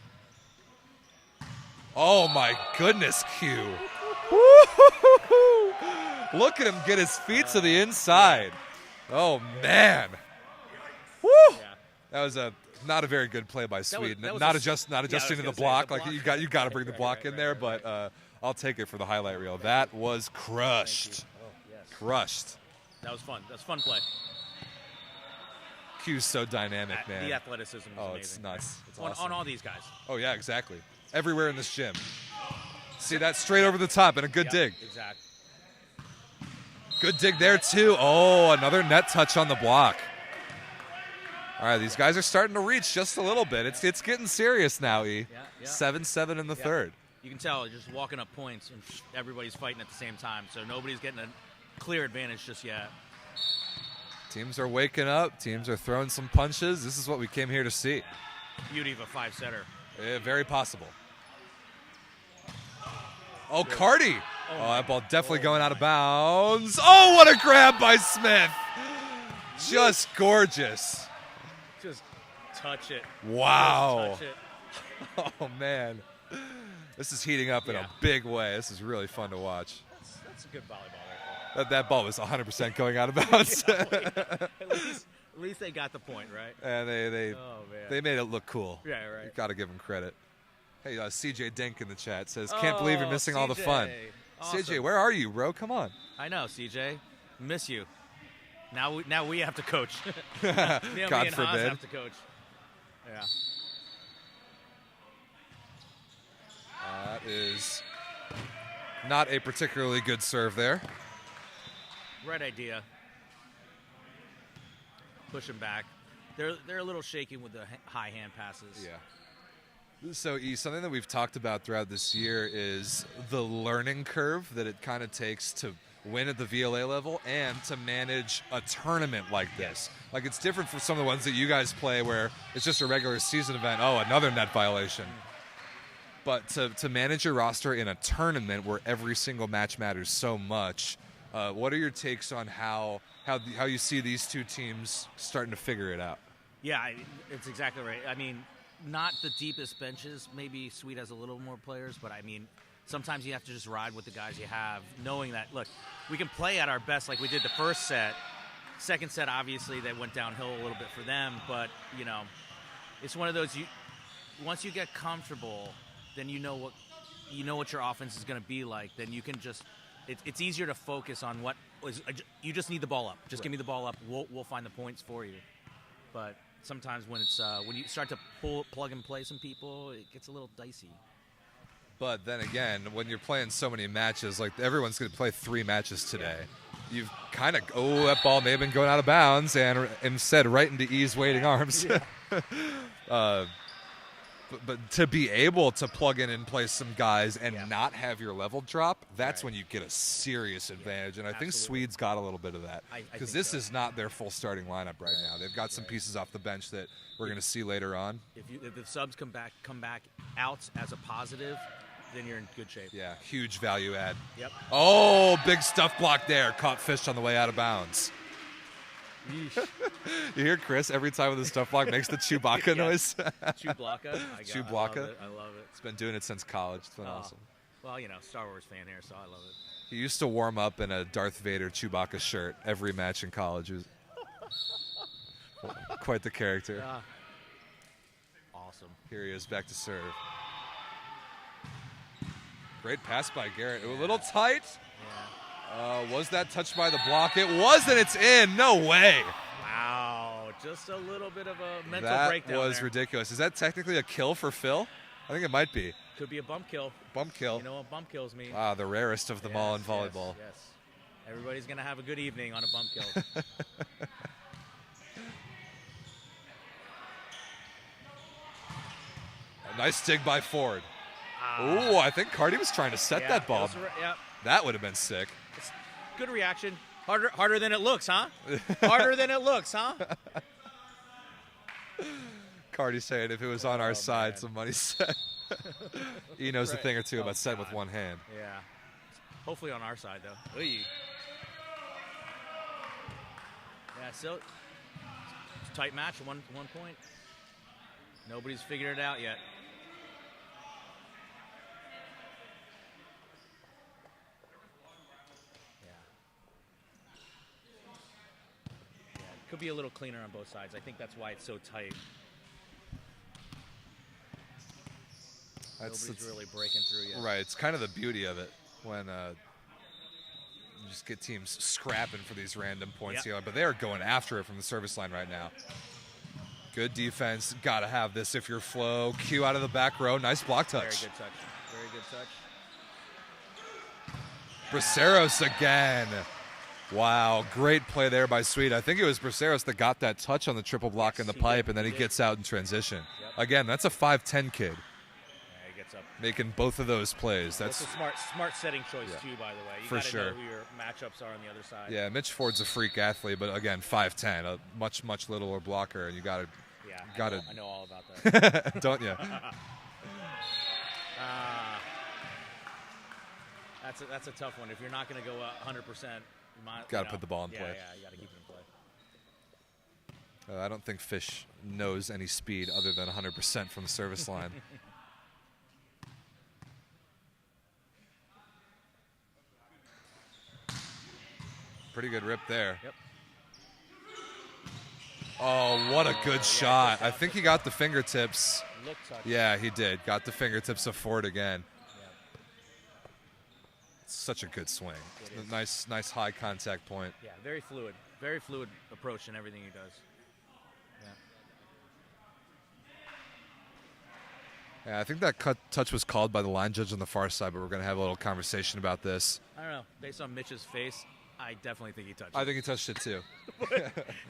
Oh, my goodness, Q. Look at him get his feet to the inside. Oh, man. Woo! That was not a very good play by Swede. Not adjusting to the block. Like you got to bring the block in there, but I'll take it for the highlight reel. That was crushed. Crushed.
That was fun. That's fun play.
Q's so dynamic, man.
The athleticism is amazing.
It's nuts. It's awesome.
On all these guys.
Oh, yeah, exactly. Everywhere in this gym. See that straight over the top and a good dig.
Exactly.
Good dig there, too. Oh, another net touch on the block. All right, these guys are starting to reach just a little bit. It's getting serious now, E. 7-7 in the third.
You can tell just walking up points and everybody's fighting at the same time, so nobody's getting a clear advantage just yet.
Teams are waking up. Teams are throwing some punches. This is what we came here to see.
Beauty of a 5-setter.
Yeah, very possible. Oh, Cardi. Oh, that ball definitely going out of bounds. Oh, what a grab by Smith. Just gorgeous.
Just touch it.
Wow.
Just touch it.
Oh, man. This is heating up in
Yeah.
a big way. This is really fun to watch.
That's a good volleyball right
That ball was 100% going out of bounds.
there. At least they got the point, right?
And
Oh, man.
they made it look cool.
Yeah, right.
Got to give them credit. Hey, CJ Dink in the chat says, can't believe you're missing all the
CJ.
fun.
Awesome.
CJ, where are you, bro? Come on.
I know, CJ. Miss you. Now we have to coach.
God
me and Haas
forbid.
have to coach. Yeah.
That is not a particularly good serve there.
Right idea. Push him back. They're a little shaky with the high hand passes.
Yeah. So, something that we've talked about throughout this year is the learning curve that it kind of takes to win at the VLA level and to manage a tournament like this. Like, it's different from some of the ones that you guys play where it's just a regular season event. Oh, another net violation. But to manage your roster in a tournament where every single match matters so much, what are your takes on how you see these two teams starting to figure it out?
Yeah, it's exactly right. I mean, not the deepest benches. Maybe SWEED has a little more players, but I mean, sometimes you have to just ride with the guys you have, knowing that, look, we can play at our best like we did the first set. Second set, obviously, they went downhill a little bit for them, but, you know, it's one of those, once you get comfortable, then you know what your offense is going to be like. Then you can just, it's easier to focus on you just need the ball up. Just give me the ball up. We'll find the points for you. But sometimes when you start to plug and play some people, it gets a little dicey.
But then again, when you're playing so many matches, like everyone's going to play 3 matches today. Yeah. You've kind of, that ball may have been going out of bounds and instead right into E's waiting arms. Yeah. But to be able to plug in and play some guys and not have your level drop, that's when you get a serious advantage. And I think Swede's got a little bit of that. Because this is not their full starting lineup right now. They've got some pieces off the bench that we're going to see later on.
If the subs come back out as a positive, then you're in good shape.
Yeah, huge value add.
Yep.
Oh, big stuff block there. Caught fish on the way out of bounds. You hear Chris every time with the stuff block makes the Chewbacca noise.
Chewbacca.
Chewbacca.
I love it.
It's been doing it since college. It's been awesome.
Well, you know, Star Wars fan here, so I love it.
He used to warm up in a Darth Vader Chewbacca shirt every match in college. It was quite the character.
Awesome.
Here he is back to serve. Great pass by Garrett. A little tight. Was that touched by the block? It was, and it's in. No way.
Wow. Just a little bit of a mental breakdown.
That was ridiculous. Is that technically a kill for Phil? I think it might be.
Could be a bump kill.
Bump kill.
You know what bump kills mean?
Ah, the rarest of them all in volleyball.
Yes. Everybody's going to have a good evening on a bump kill.
A nice dig by Ford. Ooh, I think Cardi was trying to set that ball. That would have been sick.
Good reaction. Harder than it looks, huh? Harder than it looks, huh?
Cardi saying if it was on our side, some money set. He knows a thing or two about setting with one hand.
Yeah. Hopefully on our side, though. Yeah, so it's a tight match at one point. Nobody's figured it out yet. Could be a little cleaner on both sides. I think that's why it's so tight. Nobody's really breaking through yet.
Right. It's kind of the beauty of it when you just get teams scrapping for these random points here. But they are going after it from the service line right now. Good defense. Got to have this if you're Flo. Q out of the back row. Nice block touch.
Very good touch. Very good touch.
Braceros again. Wow, great play there by SWEED. I think it was Braceros that got that touch on the triple block in the pipe, and then he gets out in transition. Yep. Again, that's a 5'10" kid.
Yeah, he gets up.
Making both of those plays. That's
a smart setting choice, too, by the way. You
for sure.
Know who your matchups are on the other side.
Yeah, Mitch Ford's a freak athlete, but again, 5'10", a much, much littler blocker, and you got to...
Yeah, I know all about that.
Don't you?
That's a tough one. If you're not going to go 100%...
Got to put the ball in play.
Yeah, you got to keep it in play.
I don't think Fish knows any speed other than 100% from the service line. Pretty good rip there.
Yep.
Oh, what a good shot. I think he got the fingertips.
Touch.
Yeah, he did. Got the fingertips of Ford again.
Yep.
Such a good swing. Nice high contact point.
Yeah, very fluid. Very fluid approach in everything he does. Yeah.
Yeah, I think that touch was called by the line judge on the far side, but we're going to have a little conversation about this.
I don't know. Based on Mitch's face, I definitely think he touched it.
I think he touched it too.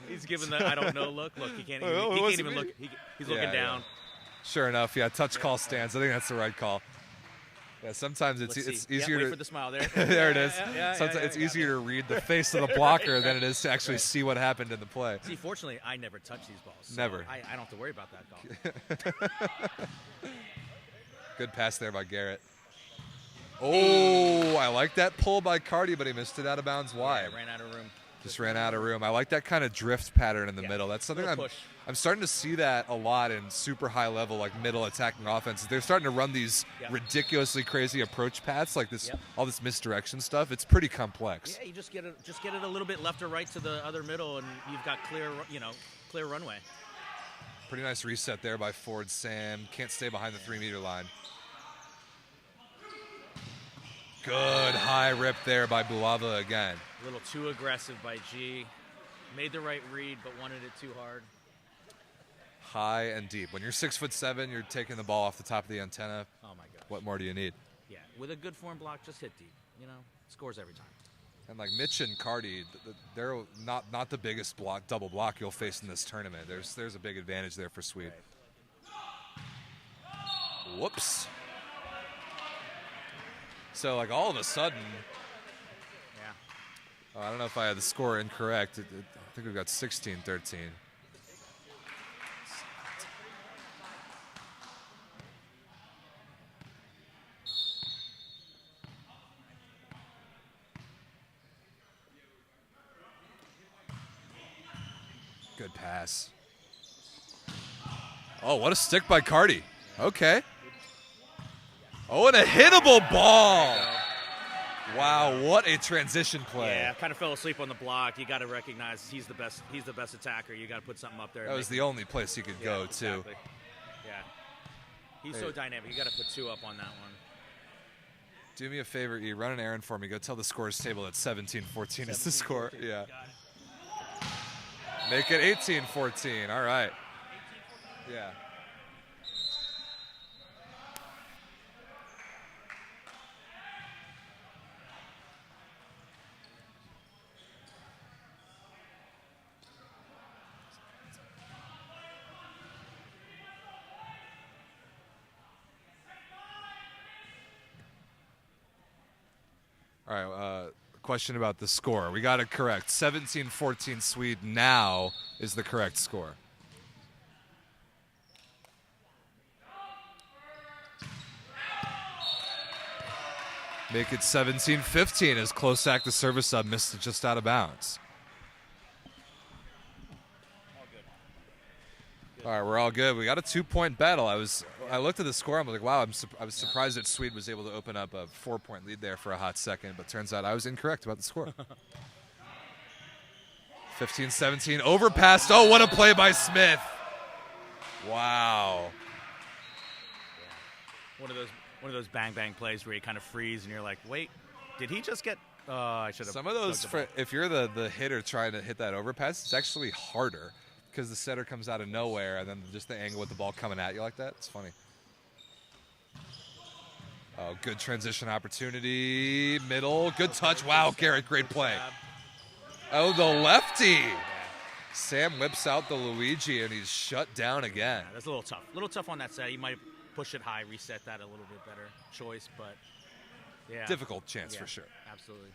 He's giving the I don't know look. Look, he can't even look. He's looking down.
Yeah. Sure enough, yeah, touch call stands. I think that's the right call. Yeah, sometimes it's easier
wait
to
for the smile there.
there it is. Sometimes it's easier to read the face of the blocker than it is to actually see what happened in the play.
See, fortunately, I never touch these balls. So
Never.
I don't have to worry about that call.
Good pass there by Garrett. Oh, I like that pull by Cardi, but he missed it out of bounds wide.
Yeah, ran out of room.
Just ran out of room. I like that kind of drift pattern in the middle. That's something I'm starting to see that a lot in super high level, like middle attacking offenses. They're starting to run these ridiculously crazy approach paths, like this, all this misdirection stuff. It's pretty complex.
Yeah, you just get it a little bit left or right to the other middle, and you've got clear runway.
Pretty nice reset there by Ford Sam. Can't stay behind the 3-meter line. Good high rip there by Bulava again.
A little too aggressive by G. Made the right read, but wanted it too hard.
High and deep. When you're 6'7", you're taking the ball off the top of the antenna.
Oh my gosh.
What more do you need?
Yeah, with a good form block, just hit deep. Scores every time.
And like Mitch and Cardi, they're not the biggest double block you'll face in this tournament. There's a big advantage there for Swede. Right. Whoops. So like all of a sudden, I don't know if I had the score incorrect. I think we've got 16-13. Good pass. Oh, what a stick by Cardi. Okay. Oh, and a hittable ball. Wow, what a transition play.
Yeah, kind of fell asleep on the block. You got to recognize he's the best attacker. You got to put something up there.
That was the only place he could go,
exactly.
too.
Yeah. He's so dynamic. You got to put 2 up on that one.
Do me a favor, E. Run an errand for me. Go tell the scores table that 17-14 is the score. Yeah. Make it 18-14. All right. Yeah. All right, question about the score. We got it correct. 17-14 Swede now is the correct score. Make it 17-15 as Klosak, the service sub, missed it just out of bounds. All right, we're all good. We got a 2-point battle. I looked at the score. I'm like, wow, I was surprised that Swede was able to open up a 4-point lead there for a hot second, but turns out I was incorrect about the score. 15-17, overpassed. Oh, what a play by Smith. Wow.
One of those bang bang plays where you kind of freeze and you're like, wait, did he just get? I should have.
Some of those, if you're the hitter trying to hit that overpass, it's actually harder. Because the setter comes out of nowhere, and then just the angle with the ball coming at you like that. It's funny. Oh, good transition opportunity. Middle. Good touch. Wow, Garrett, great play. Oh, the lefty. Sam whips out the Luigi, and he's shut down again.
Yeah, that's a little tough. A little tough on that set. He might push it high, reset that a little bit better choice, but yeah.
Difficult chance for sure.
Absolutely.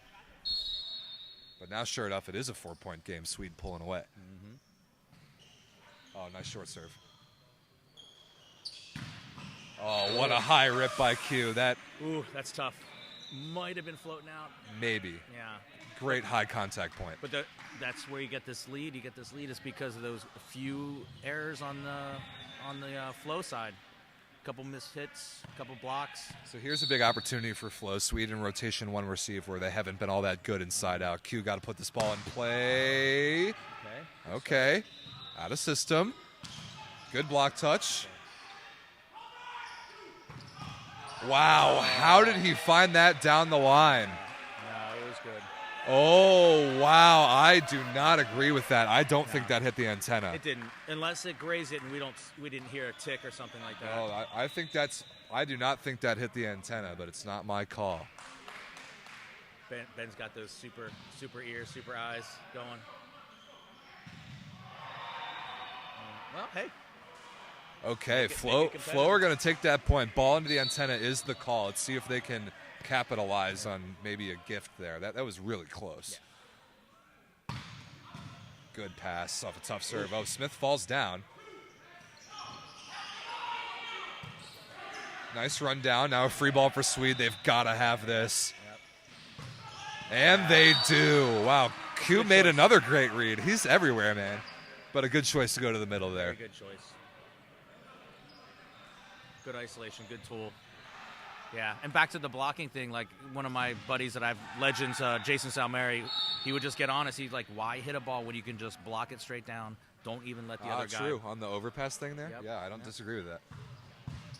But now, sure enough, it is a 4-point game. Swede pulling away.
Mm-hmm.
Oh, nice short serve. Oh, what a high rip by Q.
Ooh, that's tough. might have been floating out.
Maybe.
Yeah.
Great high contact point.
But that's where you get this lead. You get this lead is because of those few errors on the flow side. A couple missed hits, a couple blocks.
So here's a big opportunity for Flow. Swede in rotation 1 receive where they haven't been all that good inside out. Q got to put this ball in play. Okay. Out of system. Good block touch. Wow, how did he find that down the line?
No, it was good.
Oh, wow, I do not agree with that. I don't think that hit the antenna.
It didn't, unless it grazed it and we didn't hear a tick or something like that.
Oh, I do not think that hit the antenna, but it's not my call.
Ben's got those super ears, super eyes going. Well, hey.
Okay, Flow are going to take that point. Ball into the antenna is the call. Let's see if they can capitalize on maybe a gift there. That was really close. Yeah. Good pass off a tough serve. Oh, Smith falls down. Nice run down. Now a free ball for Swede. They've got to have this. Yep. And they do. Wow, Q made another great read. He's everywhere, man. But a good choice to go to the middle there.
Very good choice. Good isolation, good tool. Yeah, and back to the blocking thing, like one of my buddies that I've, legends, Jason Salmeri, he would just get honest. He's like, why hit a ball when you can just block it straight down? Don't even let the other guy.
True, on the overpass thing there?
Yep.
Yeah, I don't disagree with that.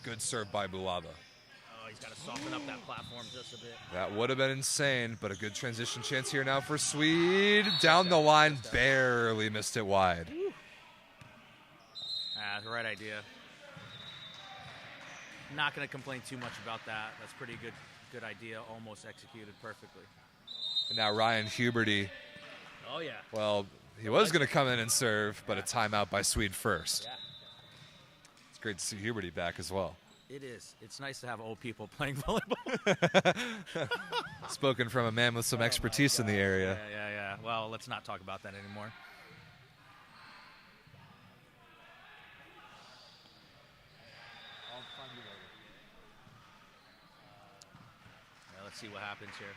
Good serve by Bulaba.
Oh, he's got to soften up that platform just a bit.
That would have been insane, but a good transition chance here now for Swede. Down the line, barely missed it wide.
The right idea. Not going to complain too much about that. That's pretty good idea, almost executed perfectly.
And now Ryan Huberty.
Oh, yeah.
Well, he was going to come in and serve, but a timeout by Swede first.
Yeah.
It's great to see Huberty back as well.
It is. It's nice to have old people playing volleyball.
Spoken from a man with some expertise in the area.
Yeah. Well, let's not talk about that anymore. Let's see what happens here.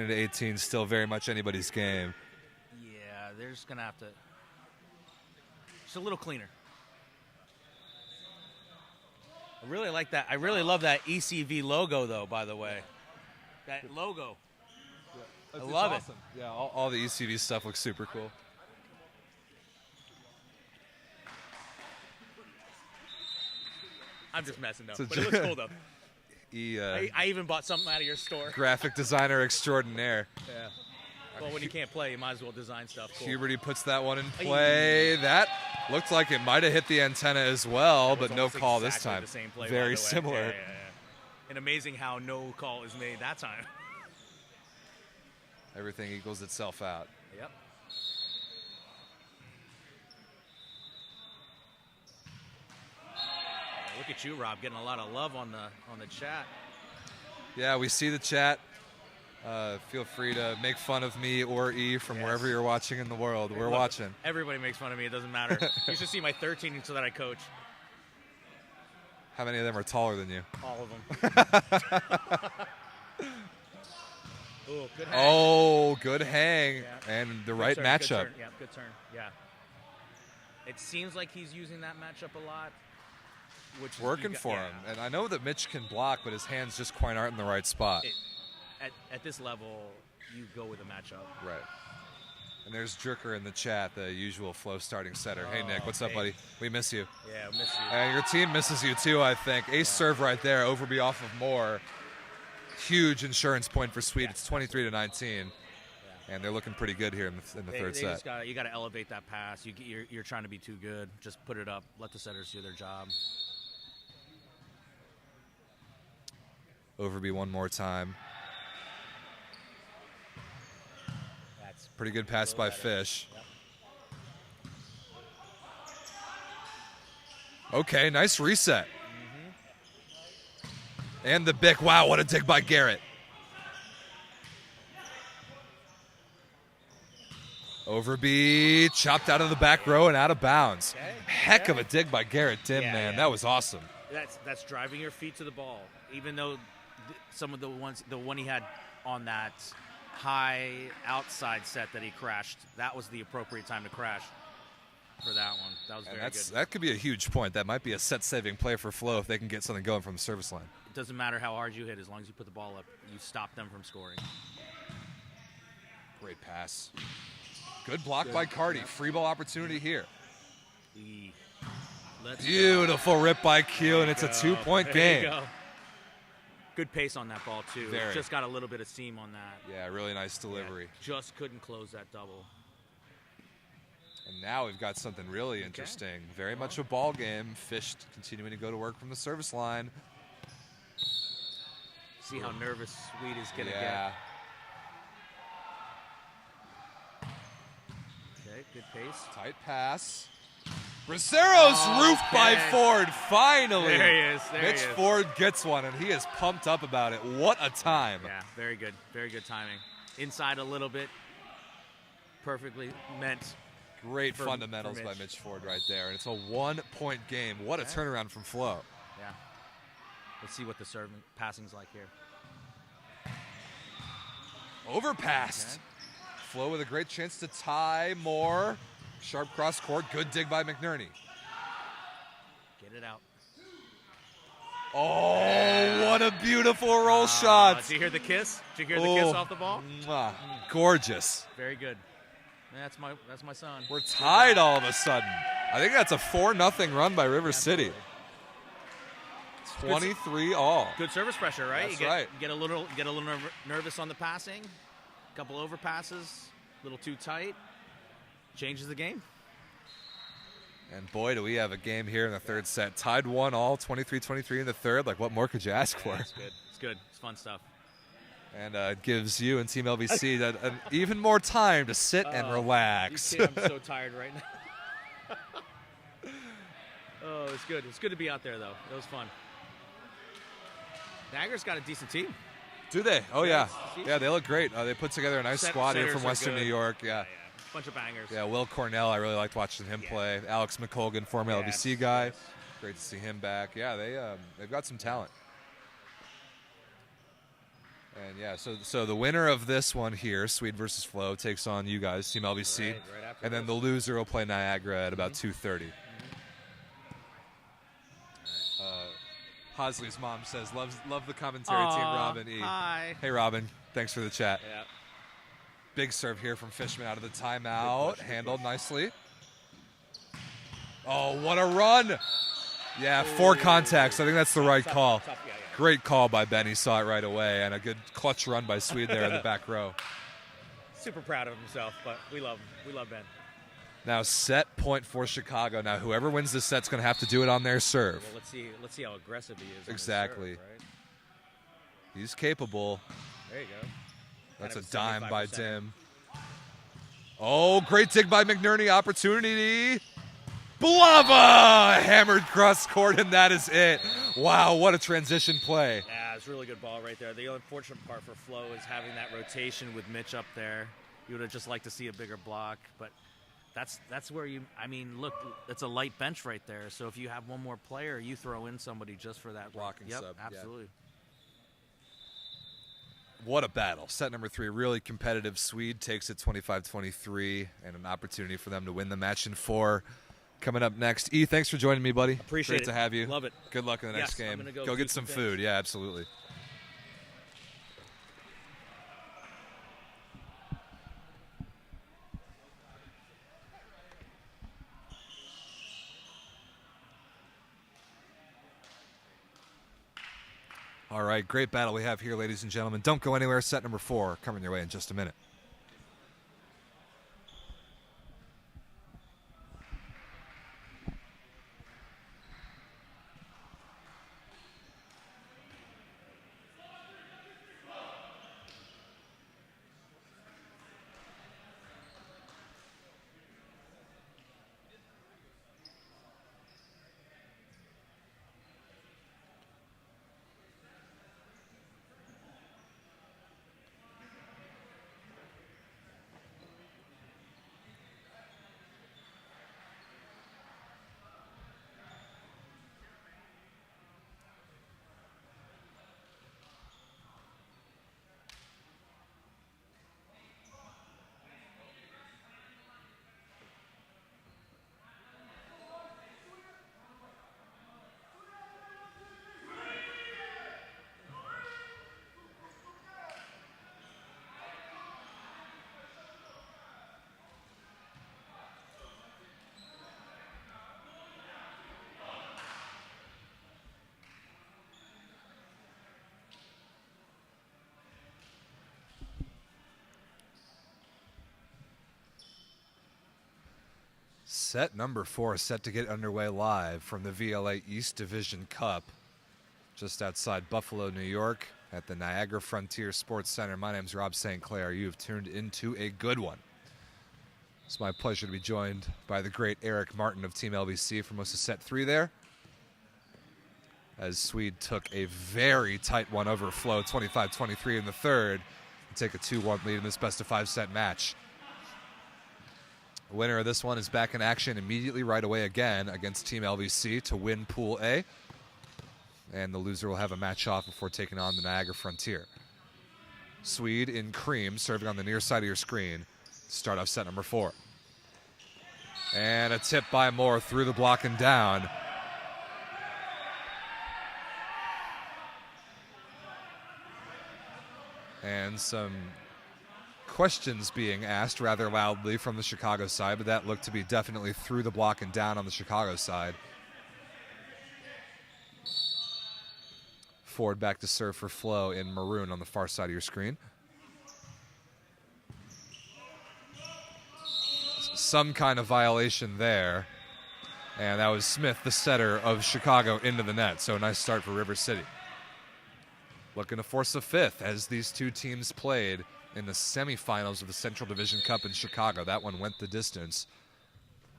20-18, still very much anybody's game.
Yeah, they're just going to have to. Just a little cleaner. I really like that. I really love that ECV logo, though, by the way. That logo.
Yeah,
I love
awesome. Yeah, all the ECV stuff looks super cool.
I'm just messing up, but it looks cool, though. I even bought something out of your store.
Graphic designer extraordinaire.
Yeah. Well, when you can't play, you might as well design stuff. Cool.
Huberty puts that one in play. That looked like it might have hit the antenna as well, but no call this time.
The same play,
very similar.
Yeah. And amazing how no call is made that time.
Everything equals itself out.
Yep. Look at you, Rob, getting a lot of love on the chat.
Yeah, we see the chat. Feel free to make fun of me or E from wherever you're watching in the world. We're watching.
Everybody makes fun of me. It doesn't matter. You should see my 13 so that I coach.
How many of them are taller than you?
All of them. Ooh, good hang.
Oh, good hang. Yeah. And the right
turn,
matchup.
Good turn. Yeah. It seems like he's using that matchup a lot. Which
working for him. And I know that Mitch can block, but his hands just quite aren't in the right spot.
At this level, you go with a matchup.
Right. And there's Drucker in the chat, the usual Flow starting setter. Hey, Nick, what's up, buddy? We miss you.
Yeah, we miss you.
And your team misses you, too, I think. Ace serve right there, Overby off of Moore. Huge insurance point for Swede. It's 23-19. And they're looking pretty good here in the third set.
You got to elevate that pass. You're trying to be too good. Just put it up. Let the setters do their job.
Overby one more time.
That's
pretty good pass by Fish.
Yep.
Okay, nice reset. And the Bick. Wow, what a dig by Garrett. Overby chopped out of the back row and out of bounds.
Okay.
Heck of a dig by Garrett Dim, man. That was awesome.
That's driving your feet to the ball. Even though some of the one he had on that high outside set that he crashed, that was the appropriate time to crash for that one. That was very good.
That could be a huge point. That might be a set-saving play for Flo if they can get something going from the service line.
It doesn't matter how hard you hit, as long as you put the ball up, you stop them from scoring.
Great pass. Good block by Cardi.
Yep.
Free ball opportunity here.
Beautiful
rip by Q, and it's a 2-point game.
There you go. Good pace on that ball, too.
Very.
Just got a little bit of seam on that.
Yeah, really nice delivery.
Yeah, just couldn't close that double.
And now we've got something really interesting. Very much a ball game. Fish continuing to go to work from the service line.
See how nervous Sweed is going to
get.
Okay, good pace.
Tight pass. Bracero's roofed by Ford, finally.
There he is.
Mitch Ford gets one, and he is pumped up about it. What a time.
Yeah, very good. Very good timing. Inside a little bit. Perfectly meant.
Great fundamentals by Mitch Ford right there. And it's a 1-point game. What a turnaround from Flo.
Yeah. Let's see what the passing's like here.
Overpassed.
Okay.
Flo with a great chance to tie more. Sharp cross court. Good dig by McNerney.
Get it out.
Oh, what a beautiful roll shot.
Did you hear the kiss? Did you hear the kiss off the ball?
Gorgeous.
Very good. That's my son.
We're tied all of a sudden. I think that's a 4-0 run by River City. 23 all.
Good service pressure, right?
That's
You get a little nervous on the passing. A couple overpasses, a little too tight. Changes the game.
And boy, do we have a game here in the third set. Tied 1 all, 23-23 in the third. Like, what more could you ask for?
It's good. It's good. It's fun stuff.
And it gives you and Team LVC that even more time to sit and relax.
I'm so tired right now. Oh, it's good. It's good to be out there, though. It was fun. Niagara's got a decent team.
Do they? Oh, yeah. Yeah, they look great. They put together a nice squad here from Western New York. Yeah.
Bunch of bangers.
Yeah, Will Cornell, I really liked watching him play. Alex McColgan, former LVC guy. Yes. Great to see him back. Yeah, they've got some talent. And yeah, so the winner of this one here, Swede versus Flo, takes on you guys, Team LVC.
Right
and then the loser will play Niagara at about 2:30. Hosley's mom says, love the commentary team, Robin E.
Hi.
Hey, Robin. Thanks for the chat.
Yeah.
Big serve here from Fishman out of the timeout. Handled nicely. Oh, what a run. Yeah, 4 contacts. I think that's the right call. Great call by Ben. He saw it right away. And a good clutch run by Swede there in the back row.
Super proud of himself, but we love him. We love Ben.
Now set point for Chicago. Now whoever wins this set's going to have to do it on their serve.
Well, let's see how aggressive he is.
Exactly.
On his serve, right?
He's capable.
There you go.
That's a dime by Tim. Oh, great dig by McNerney. Opportunity. Blava! Hammered cross court, and that is it. Wow, what a transition play.
Yeah, it's a really good ball right there. The unfortunate part for Flo is having that rotation with Mitch up there. You would have just liked to see a bigger block, but that's where look, it's a light bench right there. So if you have one more player, you throw in somebody just for that
blocking sub.
Absolutely.
Yeah. What a battle. Set number 3, really competitive. Swede takes it 25-23, and an opportunity for them to win the match in 4. Coming up next. E, thanks for joining me, buddy.
Appreciate it.
Great to have you.
Love it.
Good luck in the next game.
I'm gonna
go get some food. Yeah, absolutely. All right, great battle we have here, ladies and gentlemen. Don't go anywhere. Set number 4 coming your way in just a minute. Set number 4 set to get underway live from the VLA East Division Cup just outside Buffalo, New York at the Niagara Frontier Sports Center. My name's Rob St. Clair. You've tuned into a good one. It's my pleasure to be joined by the great Eric Martin of Team LVC for most of set 3 there, as SWEED took a very tight one over Flow, 25-23 in the third, to take a 2-1 lead in this best-of-5 set match. The winner of this one is back in action immediately right away again against Team LVC to win Pool A. And the loser will have a match off before taking on the Niagara Frontier. SWEED in cream, serving on the near side of your screen. Start off set number 4. And a tip by Moore through the block and down. And some questions being asked rather loudly from the Chicago side, but that looked to be definitely through the block and down on the Chicago side. Ford back to serve for Flo in maroon on the far side of your screen. Some kind of violation there. And that was Smith, the setter of Chicago, into the net. So a nice start for River City. Looking to force a fifth as these two teams played in the semifinals of the Central Division Cup in Chicago. That one went the distance,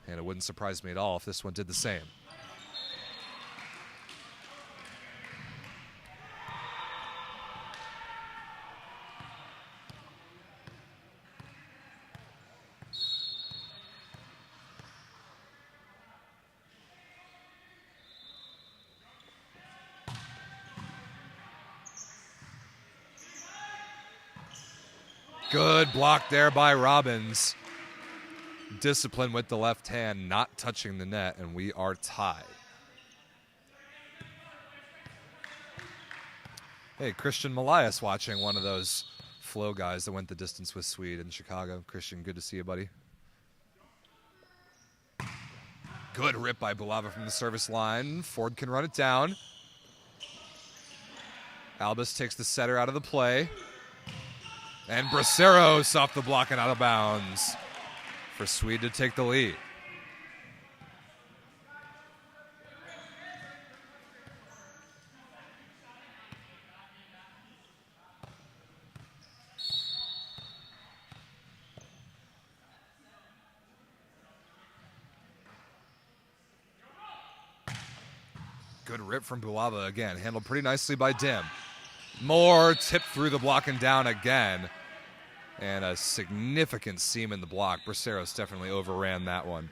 and it wouldn't surprise me at all if this one did the same. Good block there by Robbins. Discipline with the left hand, not touching the net, and we are tied. Hey, Christian Malias watching, one of those Flow guys that went the distance with SWEED in Chicago. Christian, good to see you, buddy. Good rip by Bulava from the service line. Ford can run it down. Albus takes the setter out of the play. And Braceros off the block and out of bounds for SWEED to take the lead. Good rip from Bulava again, handled pretty nicely by Dim. Moore tipped through the block and down again. And a significant seam in the block. Braceros definitely overran that one.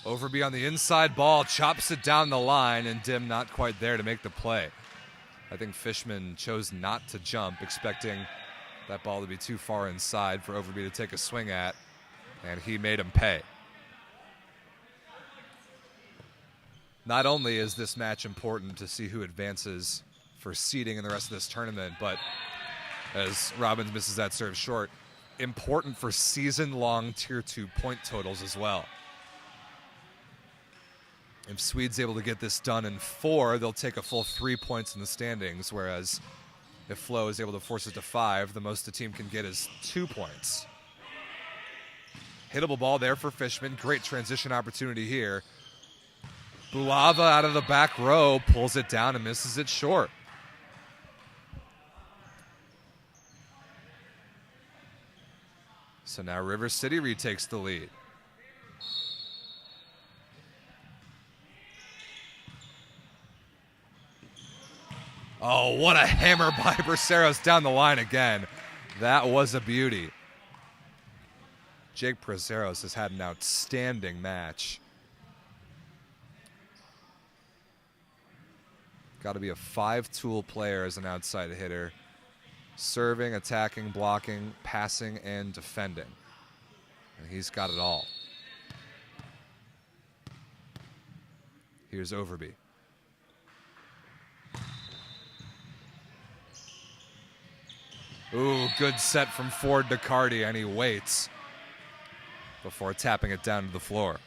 Overby on the inside ball, chops it down the line, and Dim not quite there to make the play. I think Fishman chose not to jump, expecting that ball to be too far inside for Overby to take a swing at, and he made him pay. Not only is this match important to see who advances for seeding in the rest of this tournament, but as Robbins misses that serve short, important for season-long Tier 2 point totals as well. If SWEED's able to get this done in 4, they'll take a full 3 points in the standings, whereas if Flo is able to force it to 5, the most the team can get is 2 points. Hittable ball there for Fishman. Great transition opportunity here. Bulava out of the back row, pulls it down and misses it short. So now River City retakes the lead. Oh, what a hammer by Braceros down the line again. That was a beauty. Jake Braceros has had an outstanding match. Got to be a 5-tool player as an outside hitter. Serving, attacking, blocking, passing, and defending. And he's got it all. Here's Overby. Ooh, good set from Ford to Cardi, and he waits. before tapping it down to the floor.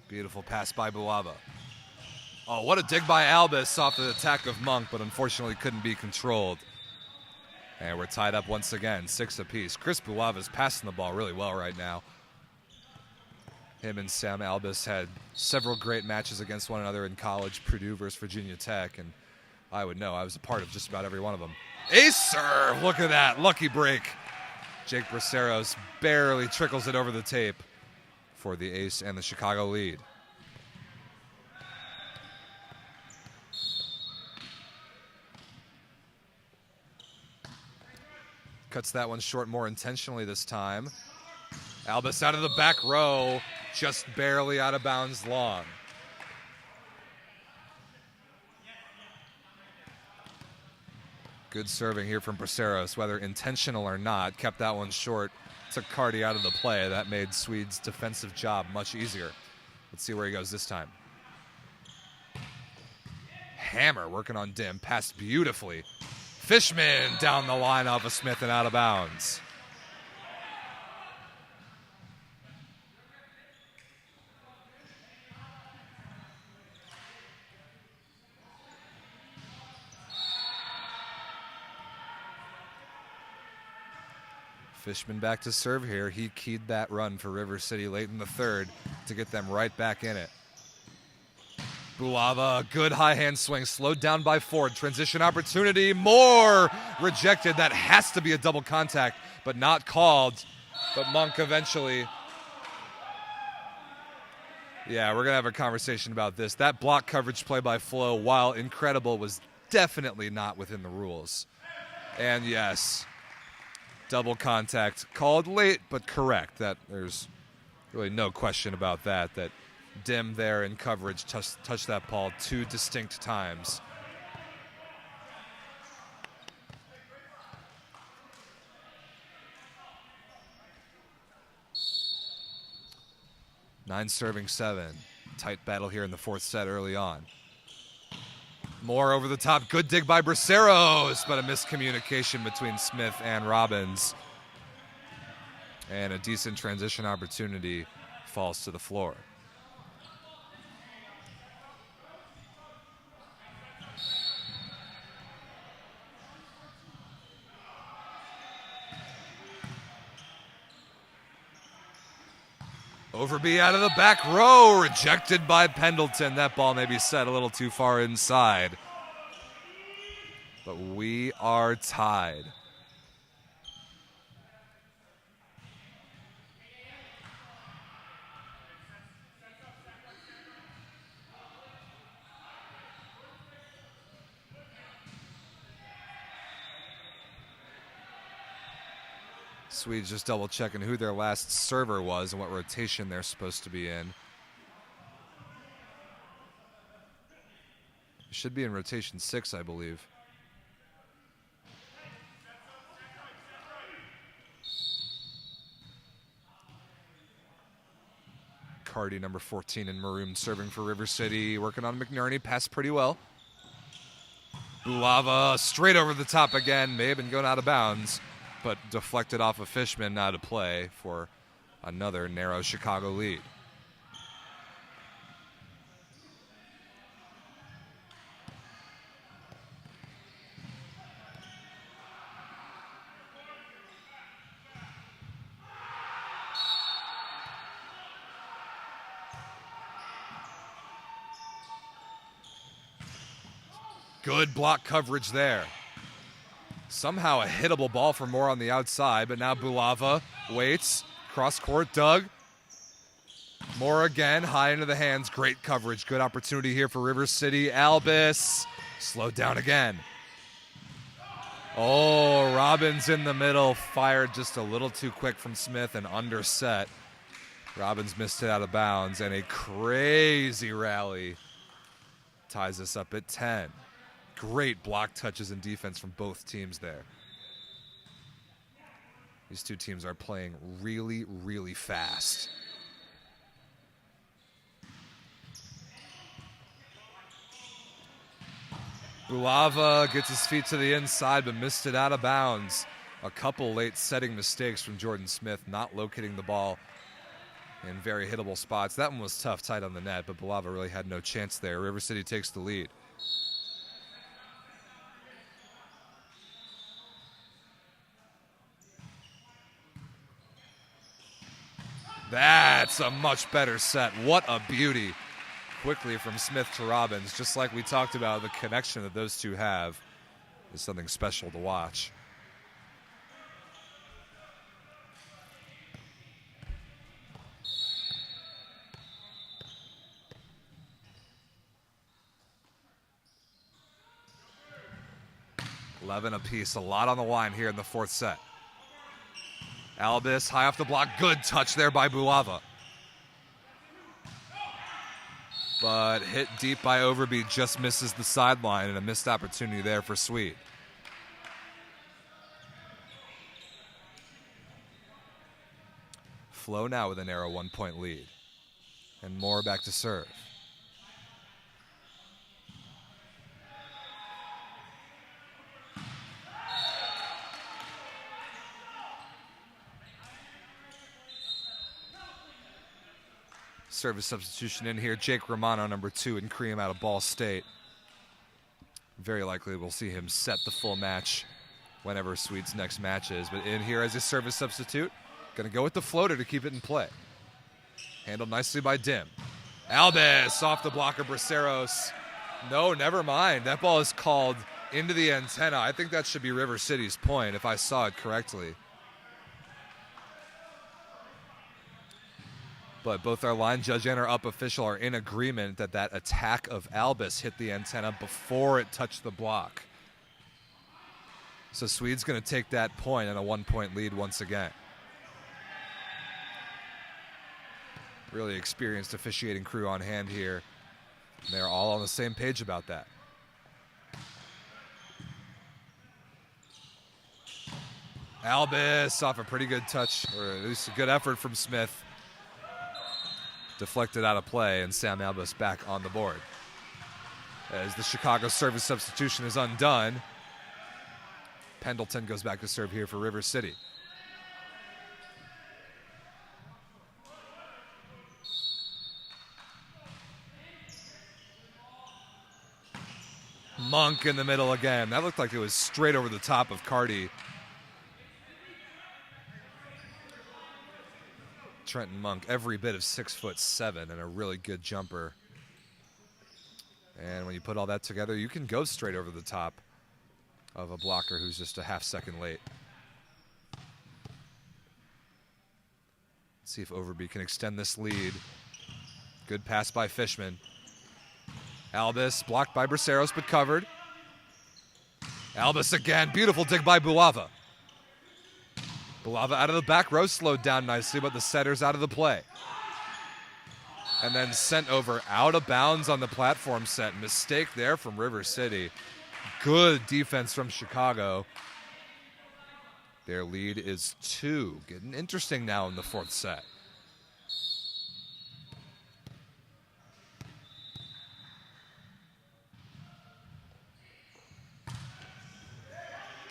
Beautiful pass by Bulava. Oh, what a dig by Albus off the attack of Monk, but unfortunately couldn't be controlled. And we're tied up once again, 6 apiece. Chris Bulava's passing the ball really well right now. Him and Sam Albus had several great matches against one another in college, Purdue versus Virginia Tech, and I would know. I was a part of just about every one of them. Ace serve! Look at that, lucky break. Jake Braceros barely trickles it over the tape for the ace and the Chicago lead. Cuts that one short more intentionally this time. Albus out of the back row, just barely out of bounds long. Good serving here from Braceros, whether intentional or not. Kept that one short, took Cardi out of the play. That made Swede's defensive job much easier. Let's see where he goes this time. Hammer working on Dim, passed beautifully. Fishman down the line off of Smith and out of bounds. Fishman back to serve here. He keyed that run for River City late in the third to get them right back in it. Bulava, good high hand swing, slowed down by Ford. Transition opportunity, more rejected. That has to be a double contact, but not called. But Monk eventually. Yeah, we're going to have a conversation about this. That block coverage play by Flo, while incredible, was definitely not within the rules. And yes, double contact called late, but correct. That there's really no question about that. That Dim there in coverage touched that ball 2 distinct times. Nine serving 7. Tight battle here in the fourth set early on. More over the top. Good dig by Braceros, but a miscommunication between Smith and Robbins. And a decent transition opportunity falls to the floor. Overby out of the back row, rejected by Pendleton. That ball maybe set a little too far inside. But we are tied. Swedes just double checking who their last server was and what rotation they're supposed to be in. Should be in rotation 6, I believe. Cardi, number 14 in maroon, serving for River City. Working on McNerney, passed pretty well. Bulava straight over the top again. May have been going out of bounds, but deflected off of Fishman, out of play for another narrow Chicago lead. Good block coverage there. Somehow a hittable ball for Moore on the outside, but now Bulava waits. Cross court, Doug. Moore again, high into the hands. Great coverage. Good opportunity here for River City. Albus slowed down again. Oh, Robbins in the middle. Fired just a little too quick from Smith and underset. Robbins missed it out of bounds, and a crazy rally ties us up at 10. Great block touches and defense from both teams there. These two teams are playing really, really fast. Bulava gets his feet to the inside, but missed it out of bounds. A couple late setting mistakes from Jordan Smith, not locating the ball in very hittable spots. That one was tough, tight on the net, but Bulava really had no chance there. River City takes the lead. That's a much better set. What a beauty. Quickly from Smith to Robbins. Just like we talked about, the connection that those two have is something special to watch. $11 apiece. A lot on the line here in the fourth set. Albis high off the block. Good touch there by Bulava. But hit deep by Overby, just misses the sideline, and a missed opportunity there for SWEED. Flow now with a narrow 1-point lead. And Moore back to serve. Service substitution in here. Jake Romano, number 2, and Cream out of Ball State. Very likely we'll see him set the full match whenever SWEED's next match is. But in here as a service substitute, going to go with the floater to keep it in play. Handled nicely by Dim. Albis off the block of Braceros. No, never mind. That ball is called into the antenna. I think that should be River City's point if I saw it correctly. But both our line judge and our up official are in agreement that that attack of Albis hit the antenna before it touched the block. So SWEED's going to take that point and a 1-point lead once again. Really experienced officiating crew on hand here. And they're all on the same page about that. Albis off a pretty good touch, or at least a good effort from Smith. Deflected out of play, and Sam Albis back on the board. As the Chicago service substitution is undone, Pendleton goes back to serve here for River City. Monk in the middle again. That looked like it was straight over the top of Carty. Trenton Monk, every bit of 6'7" and a really good jumper. And when you put all that together, you can go straight over the top of a blocker who's just a half second late. Let's see if Overby can extend this lead. Good pass by Fishman. Albis blocked by Braceros but covered. Albis again, beautiful dig by Bulava. Bulava out of the back row, slowed down nicely, but the setter's out of the play. And then sent over out of bounds on the platform set. Mistake there from River City. Good defense from Chicago. Their lead is 2. Getting interesting now in the fourth set.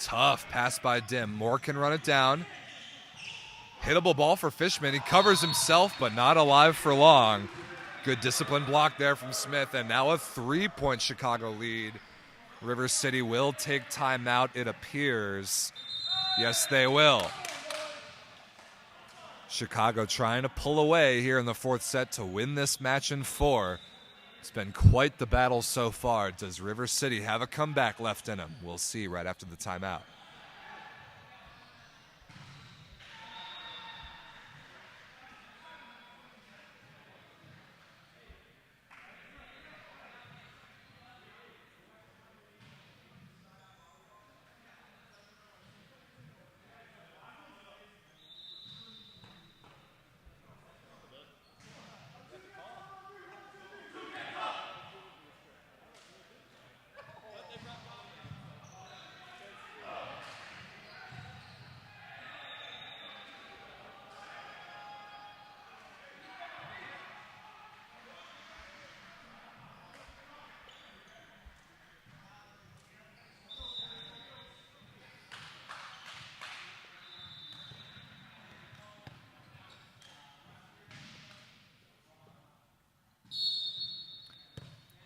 Tough pass by Dim. Moore can run it down. Hittable ball for Fishman. He covers himself, but not alive for long. Good disciplined block there from Smith, and now a 3-point Chicago lead. River City will take timeout, it appears. Yes, they will. Chicago trying to pull away here in the fourth set to win this match in 4. It's been quite the battle so far. Does River City have a comeback left in them? We'll see right after the timeout.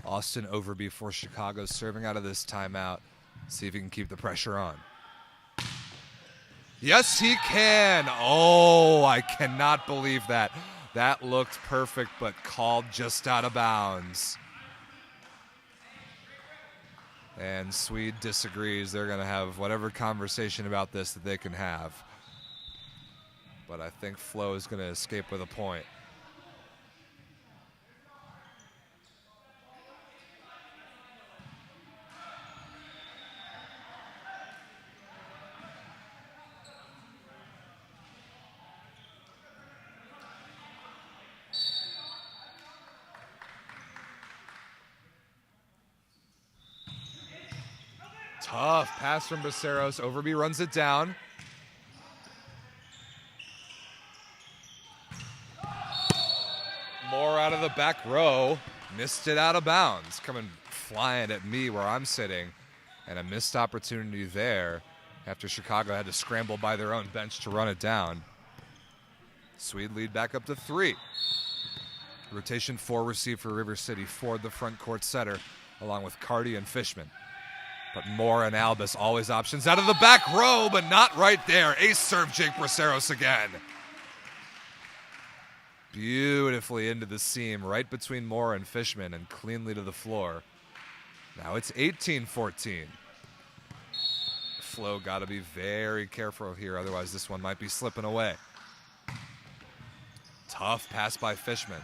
Austin Overby for Chicago serving out of this timeout. See if he can keep the pressure on. Yes, he can. Oh, I cannot believe that. That looked perfect, but called just out of bounds. And SWEED disagrees. They're going to have whatever conversation about this that they can have. But I think Flo is going to escape with a point. Tough pass from Braceros. Overby runs it down. Moore out of the back row. Missed it out of bounds. Coming flying at me where I'm sitting. And a missed opportunity there after Chicago had to scramble by their own bench to run it down. SWEED lead back up to 3. Rotation 4 received for River City. Ford, the front court setter, along with Carty and Fishman. But Moore and Albus always options out of the back row, but not right there. Ace serve Jake Braceros again. Beautifully into the seam, right between Moore and Fishman, and cleanly to the floor. Now it's 18-14. Flo got to be very careful here, otherwise this one might be slipping away. Tough pass by Fishman.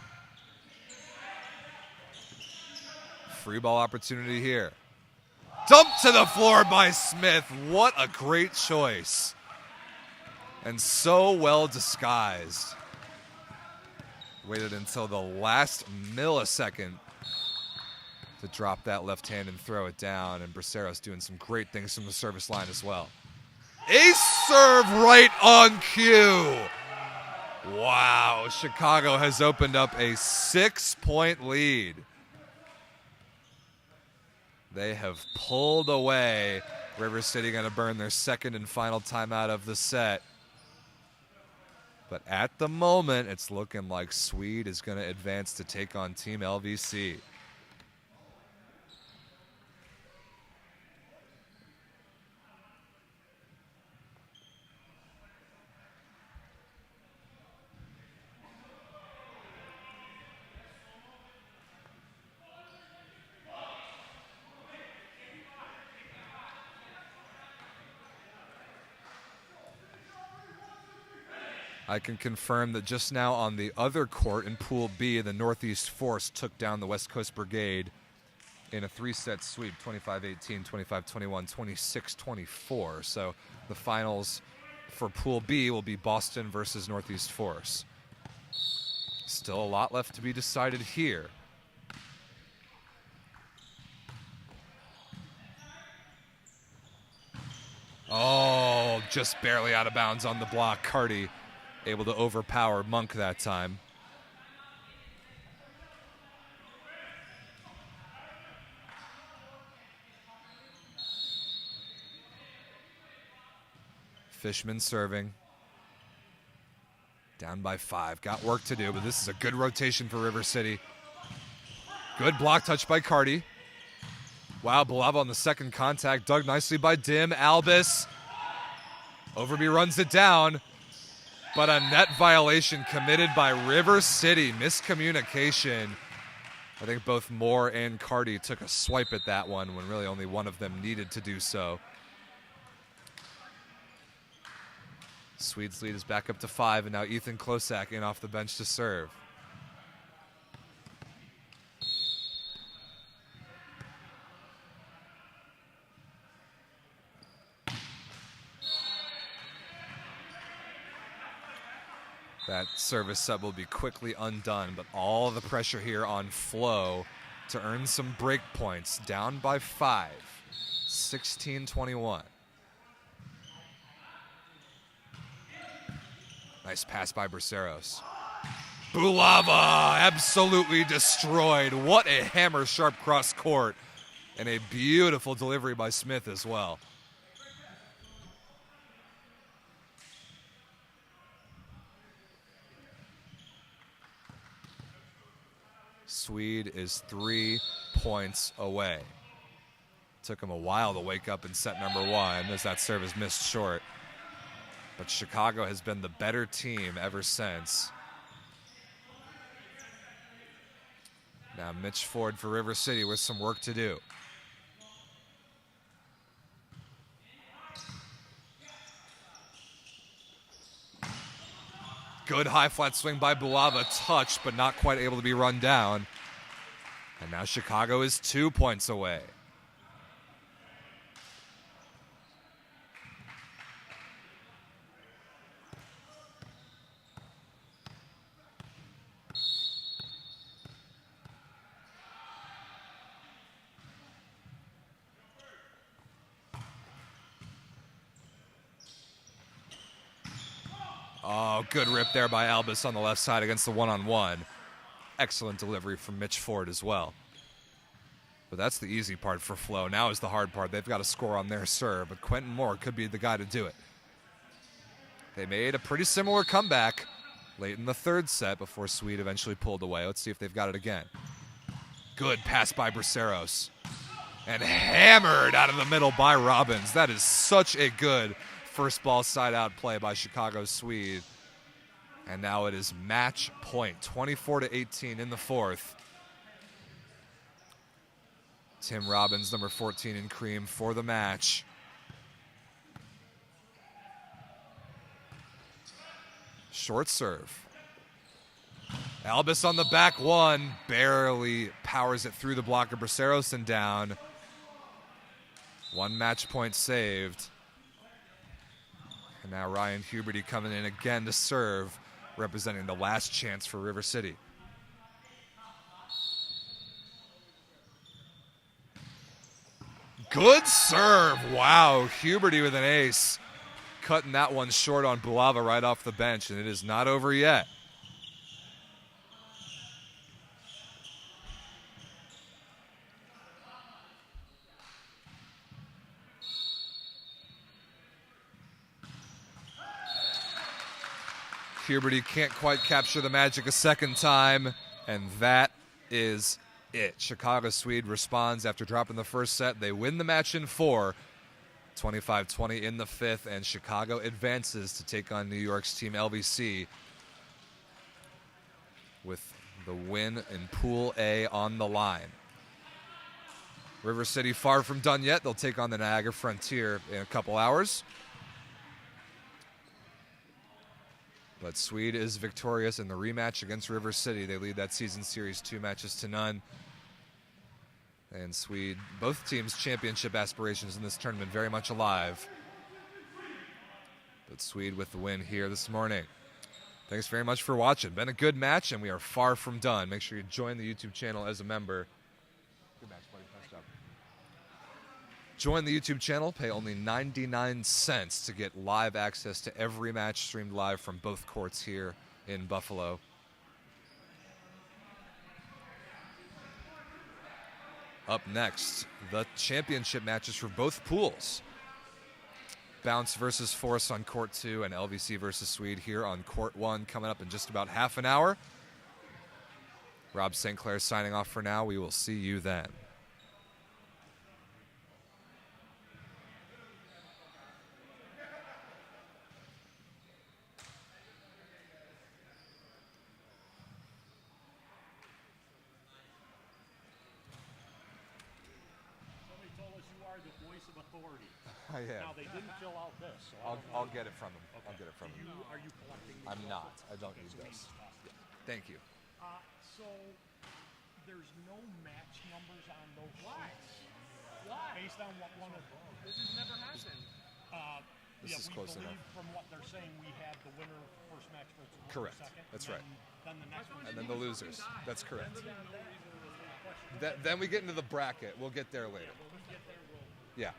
Free ball opportunity here. Dumped to the floor by Smith. What a great choice. And so well disguised. Waited until the last millisecond to drop that left hand and throw it down. And Braceros doing some great things from the service line as well. Ace serve right on cue. Wow, Chicago has opened up a 6-point lead. They have pulled away. River City going to burn their second and final timeout of the set. But at the moment, it's looking like SWEED is going to advance to take on Team LVC. I can confirm that just now on the other court in Pool B, the Northeast Force took down the West Coast Brigade in a 3-set sweep, 25-18, 25-21, 26-24. So the finals for Pool B will be Boston versus Northeast Force. Still a lot left to be decided here. Oh, just barely out of bounds on the block. Carty able to overpower Monk that time. Fishman serving. Down by 5. Got work to do, but this is a good rotation for River City. Good block touch by Carty. Wow, Balava on the second contact. Dug nicely by Dim. Albus. Overby runs it down. But a net violation committed by River City. Miscommunication. I think both Moore and Carty took a swipe at that one when really only one of them needed to do so. SWEED's lead is back up to 5, and now Ethan Klosak in off the bench to serve. That service sub will be quickly undone, but all the pressure here on Flo to earn some break points. Down by 5, 16-21. Nice pass by Braceros. Bulava absolutely destroyed. What a hammer-sharp cross court. And a beautiful delivery by Smith as well. Swede is 3 points away. Took him a while to wake up in set number 1 as that serve is missed short. But Chicago has been the better team ever since. Now Mitch Ford for River City with some work to do. Good high flat swing by Bulava, touched but not quite able to be run down. And now Chicago is 2 points away. Oh, good rip there by Albus on the left side against the one-on-one. Excellent delivery from Mitch Ford as well. But that's the easy part for Flo. Now is the hard part. They've got to score on their serve, but Quentin Moore could be the guy to do it. They made a pretty similar comeback late in the third set before Swede eventually pulled away. Let's see if they've got it again. Good pass by Braceros. And hammered out of the middle by Robbins. That is such a good first ball side out play by Chicago Swede. And now it is match point, 24-18 in the fourth. Tim Robbins, number 14 in cream for the match. Short serve. Albus on the back one, barely powers it through the block of Braceros and down. One match point saved. And now Ryan Huberty coming in again to serve, representing the last chance for River City. Good serve. Wow, Huberty with an ace. Cutting that one short on Bulava right off the bench, and it is not over yet. Huberty can't quite capture the magic a second time, and that is it. Chicago Swede responds after dropping the first set. They win the match in 4, 25-20 in the fifth, and Chicago advances to take on New York's team LVC with the win in Pool A on the line. River City far from done yet. They'll take on the Niagara Frontier in a couple hours. But Swede is victorious in the rematch against River City. They lead that season series 2-0. And Swede, both teams' championship aspirations in this tournament very much alive. But Swede with the win here this morning. Thanks very much for watching. Been a good match, and we are far from done. Make sure you join the YouTube channel as a member. Good match, buddy. Nice job. Join the YouTube channel. Pay only 99 cents to get live access to every match streamed live from both courts here in Buffalo. Up next, the championship matches for both pools. Bounce versus Force on Court 2 and LVC versus Swede here on Court 1 coming up in just about half an hour. Rob St. Clair signing off for now. We will see you then. Yeah.
Now, they didn't fill out this. So
I'll get it from them.
Okay.
I'll get it from them.
Are you collecting these?
I'm not. I don't
Okay,
use
so we
this.
need to toss them.
Thank you.
So there's no match numbers on those.
Why?
sheets?
Why?
Based on what one of
This has never happened.
This is
we
close
believe
enough.
from what they're saying, we had the winner first match versus the winner
Correct.
second.
That's
and
right.
Then the next one.
And then the losers. That's correct.
No reason to question.
Then we get into the bracket. We'll get there later.
When we get there, we'll.
Yeah.